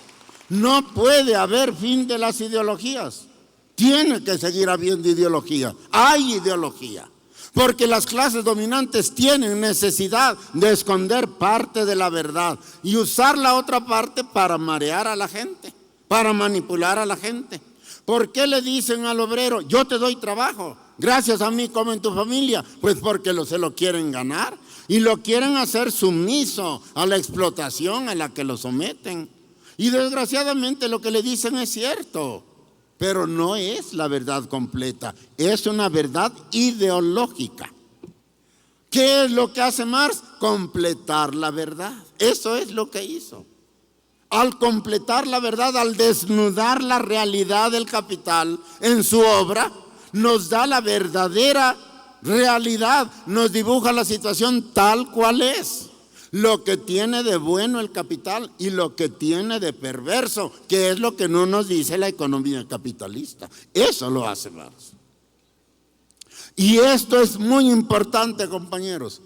No puede haber fin de las ideologías. Tiene que seguir habiendo ideología. Hay ideología. Porque las clases dominantes tienen necesidad de esconder parte de la verdad y usar la otra parte para marear a la gente, para manipular a la gente. ¿Por qué le dicen al obrero, yo te doy trabajo, gracias a mí como en tu familia? Pues porque se lo quieren ganar y lo quieren hacer sumiso a la explotación a la que lo someten. Y desgraciadamente lo que le dicen es cierto. Pero no es la verdad completa, es una verdad ideológica. ¿Qué es lo que hace Marx? Completar la verdad. Eso es lo que hizo. Al completar la verdad, al desnudar la realidad del capital en su obra, nos da la verdadera realidad, nos dibuja la situación tal cual es. Lo que tiene de bueno el capital y lo que tiene de perverso, que es lo que no nos dice la economía capitalista. Eso lo hace Marx. Y esto es muy importante, compañeros,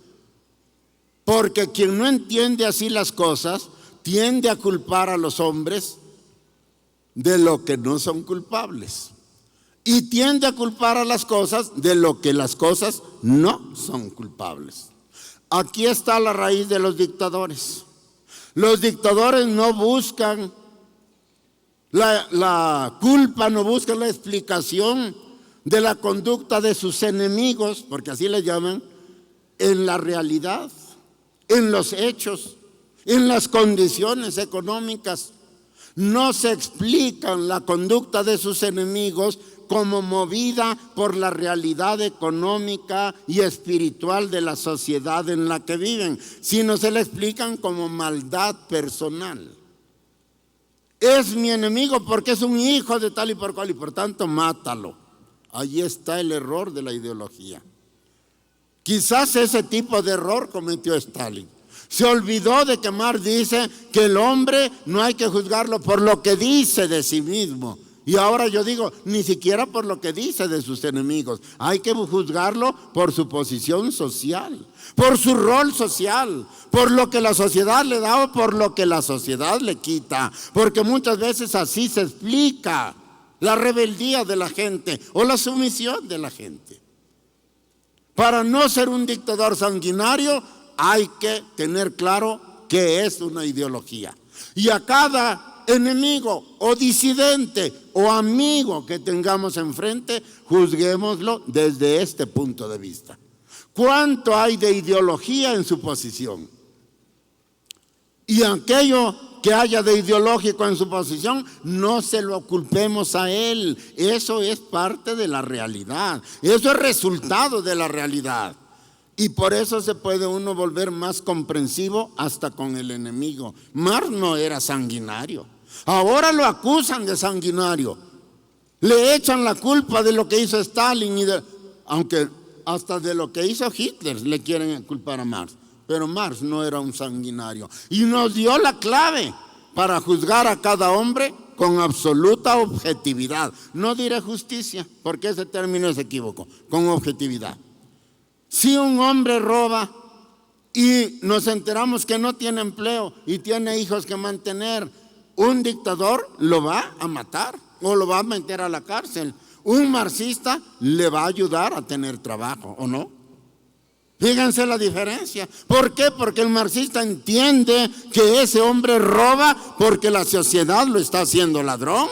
porque quien no entiende así las cosas tiende a culpar a los hombres de lo que no son culpables y tiende a culpar a las cosas de lo que las cosas no son culpables. Aquí está la raíz de los dictadores. Los dictadores no buscan la culpa, no buscan la explicación de la conducta de sus enemigos, porque así les llaman, en la realidad, en los hechos, en las condiciones económicas. No se explican la conducta de sus enemigos como movida por la realidad económica y espiritual de la sociedad en la que viven, sino se le explican como maldad personal. Es mi enemigo porque es un hijo de tal y por cual y por tanto mátalo. Allí está el error de la ideología. Quizás ese tipo de error cometió Stalin. Se olvidó de que Marx dice que el hombre no hay que juzgarlo por lo que dice de sí mismo. Y ahora yo digo, ni siquiera por lo que dice de sus enemigos. Hay que juzgarlo por su posición social, por su rol social, por lo que la sociedad le da o por lo que la sociedad le quita. Porque muchas veces así se explica la rebeldía de la gente o la sumisión de la gente. Para no ser un dictador sanguinario hay que tener claro qué es una ideología. Y a cada enemigo o disidente o amigo que tengamos enfrente, juzguémoslo desde este punto de vista. ¿Cuánto hay de ideología en su posición? Y aquello que haya de ideológico en su posición, no se lo culpemos a él. Eso es parte de la realidad. Eso es resultado de la realidad. Y por eso se puede uno volver más comprensivo hasta con el enemigo. Marx no era sanguinario. Ahora lo acusan de sanguinario. Le echan la culpa de lo que hizo Stalin, aunque hasta de lo que hizo Hitler le quieren culpar a Marx. Pero Marx no era un sanguinario. Y nos dio la clave para juzgar a cada hombre con absoluta objetividad. No diré justicia, porque ese término es equívoco. Con objetividad. Si un hombre roba y nos enteramos que no tiene empleo y tiene hijos que mantener, un dictador lo va a matar o lo va a meter a la cárcel. Un marxista le va a ayudar a tener trabajo, ¿o no? Fíjense la diferencia. ¿Por qué? Porque el marxista entiende que ese hombre roba porque la sociedad lo está haciendo ladrón.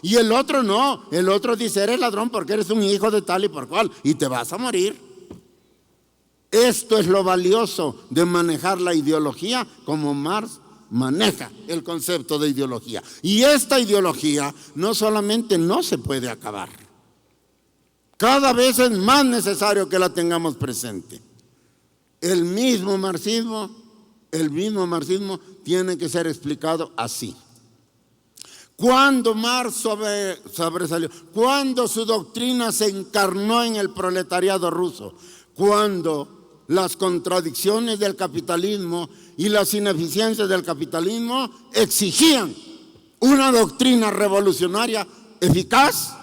Y el otro no. El otro dice, eres ladrón porque eres un hijo de tal y por cual y te vas a morir. Esto es lo valioso de manejar la ideología como Marx maneja el concepto de ideología. Y esta ideología no solamente no se puede acabar, cada vez es más necesario que la tengamos presente. El mismo marxismo tiene que ser explicado así. Cuando Marx sobresalió, cuando su doctrina se encarnó en el proletariado ruso, cuando las contradicciones del capitalismo y las ineficiencias del capitalismo exigían una doctrina revolucionaria eficaz,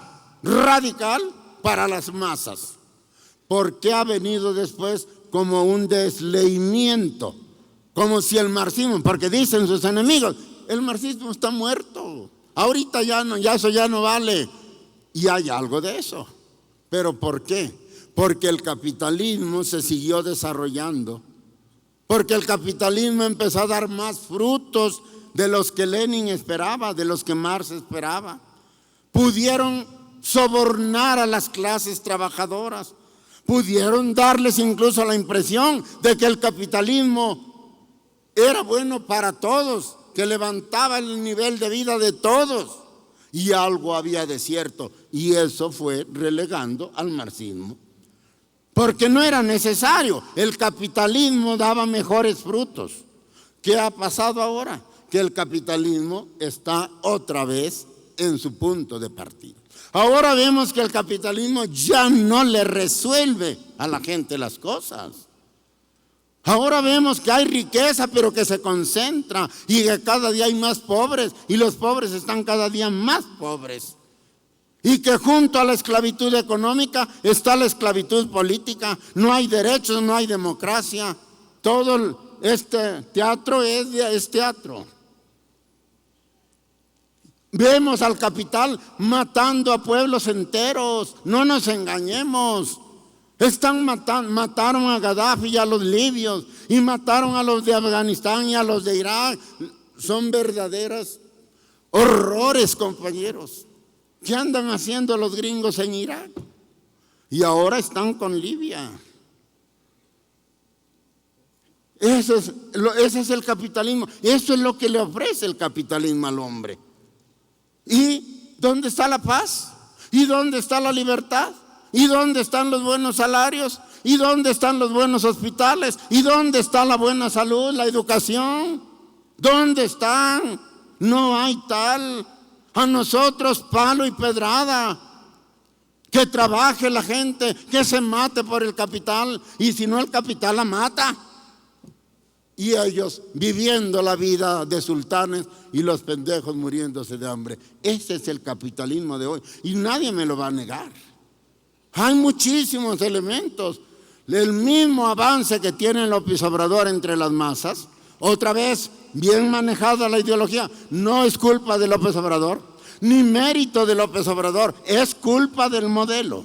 radical para las masas. ¿Por qué ha venido después como un desleimiento? Como si el marxismo, porque dicen sus enemigos, el marxismo está muerto, ahorita ya eso ya no vale. Y hay algo de eso. ¿Pero por qué? Porque el capitalismo se siguió desarrollando, porque el capitalismo empezó a dar más frutos de los que Lenin esperaba, de los que Marx esperaba. Pudieron sobornar a las clases trabajadoras, pudieron darles incluso la impresión de que el capitalismo era bueno para todos, que levantaba el nivel de vida de todos. Y algo había de cierto, y eso fue relegando al marxismo. Porque no era necesario, el capitalismo daba mejores frutos. ¿Qué ha pasado ahora? Que el capitalismo está otra vez en su punto de partida. Ahora vemos que el capitalismo ya no le resuelve a la gente las cosas. Ahora vemos que hay riqueza, pero que se concentra y que cada día hay más pobres y los pobres están cada día más pobres. Y que junto a la esclavitud económica está la esclavitud política. No hay derechos, no hay democracia. Todo este teatro es teatro. Vemos al capital matando a pueblos enteros. No nos engañemos. Mataron a Gaddafi y a los libios, y mataron a los de Afganistán y a los de Irak. Son verdaderos horrores, compañeros. ¿Qué andan haciendo los gringos en Irak? Y ahora están con Libia. Ese es el capitalismo. Eso es lo que le ofrece el capitalismo al hombre. ¿Y dónde está la paz? ¿Y dónde está la libertad? ¿Y dónde están los buenos salarios? ¿Y dónde están los buenos hospitales? ¿Y dónde está la buena salud, la educación? ¿Dónde están? No hay tal. A nosotros palo y pedrada. Que trabaje la gente, que se mate por el capital, y si no, el capital la mata. Y ellos viviendo la vida de sultanes y los pendejos muriéndose de hambre. Ese es el capitalismo de hoy y nadie me lo va a negar. Hay muchísimos elementos. El mismo avance que tiene López Obrador entre las masas, otra vez bien manejada la ideología, no es culpa de López Obrador, ni mérito de López Obrador, es culpa del modelo,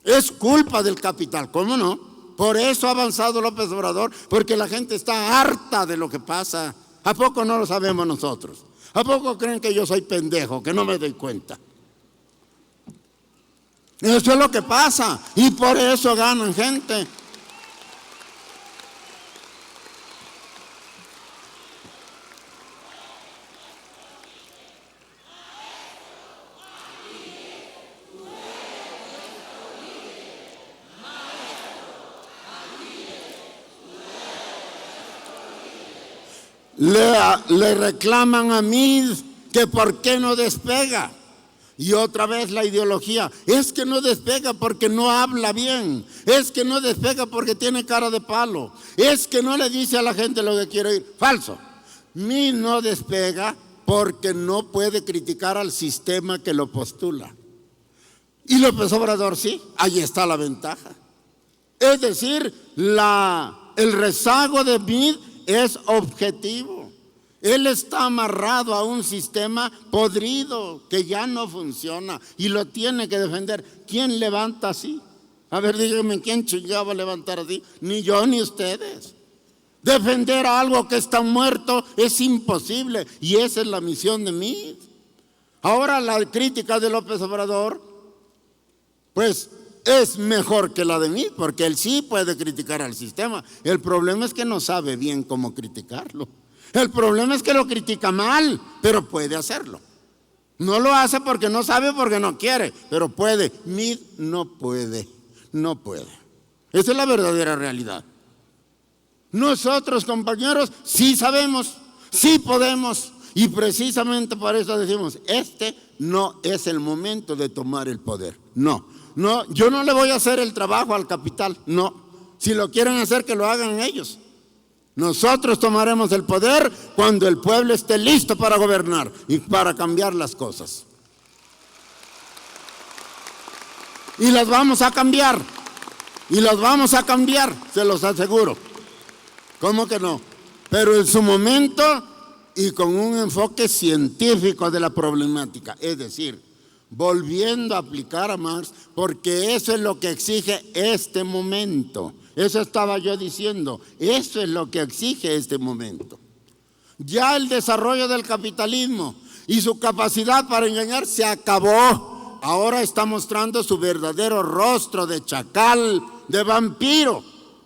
es culpa del capital, ¿cómo no? Por eso ha avanzado López Obrador, porque la gente está harta de lo que pasa. ¿A poco no lo sabemos nosotros? ¿A poco creen que yo soy pendejo, que no me doy cuenta? Eso es lo que pasa y por eso ganan gente. Le reclaman a mí que por qué no despega. Y otra vez la ideología, es que no despega porque no habla bien, es que no despega porque tiene cara de palo, es que no le dice a la gente lo que quiere oír. Falso. Mí no despega porque no puede criticar al sistema que lo postula. Y López Obrador sí, ahí está la ventaja. Es decir, el rezago de Mid es objetivo. Él está amarrado a un sistema podrido que ya no funciona y lo tiene que defender. ¿Quién levanta así? A ver, díganme, ¿quién chingaba a levantar así? Ni yo ni ustedes. Defender a algo que está muerto es imposible y esa es la misión de mí. Ahora la crítica de López Obrador, pues es mejor que la de mí, porque él sí puede criticar al sistema. El problema es que no sabe bien cómo criticarlo. El problema es que lo critica mal, pero puede hacerlo. No lo hace porque no sabe, porque no quiere, pero puede. Mid no puede, no puede. Esa es la verdadera realidad. Nosotros, compañeros, sí sabemos, sí podemos, y precisamente por eso decimos, este no es el momento de tomar el poder. No, yo no le voy a hacer el trabajo al capital, no. Si lo quieren hacer, que lo hagan ellos. Nosotros tomaremos el poder cuando el pueblo esté listo para gobernar y para cambiar las cosas. Y las vamos a cambiar. Y las vamos a cambiar, se los aseguro. ¿Cómo que no? Pero en su momento y con un enfoque científico de la problemática. Es decir, volviendo a aplicar a Marx, porque eso es lo que exige este momento. Eso estaba yo diciendo, eso es lo que exige este momento. Ya el desarrollo del capitalismo y su capacidad para engañar se acabó. Ahora está mostrando su verdadero rostro de chacal, de vampiro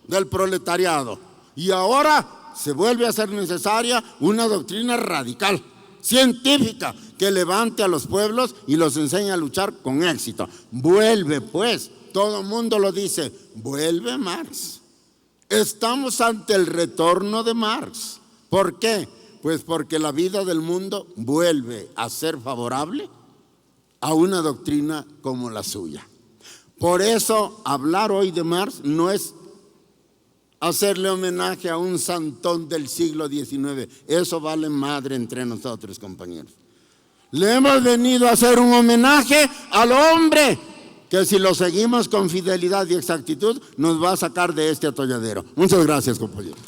del proletariado. Y ahora se vuelve a ser necesaria una doctrina radical, científica, que levante a los pueblos y los enseñe a luchar con éxito. Vuelve pues. Todo el mundo lo dice, vuelve Marx. Estamos ante el retorno de Marx. ¿Por qué? Pues porque la vida del mundo vuelve a ser favorable a una doctrina como la suya. Por eso hablar hoy de Marx no es hacerle homenaje a un santón del siglo XIX. Eso vale madre entre nosotros, compañeros. Le hemos venido a hacer un homenaje al hombre que si lo seguimos con fidelidad y exactitud nos va a sacar de este atolladero. Muchas gracias, compañeros.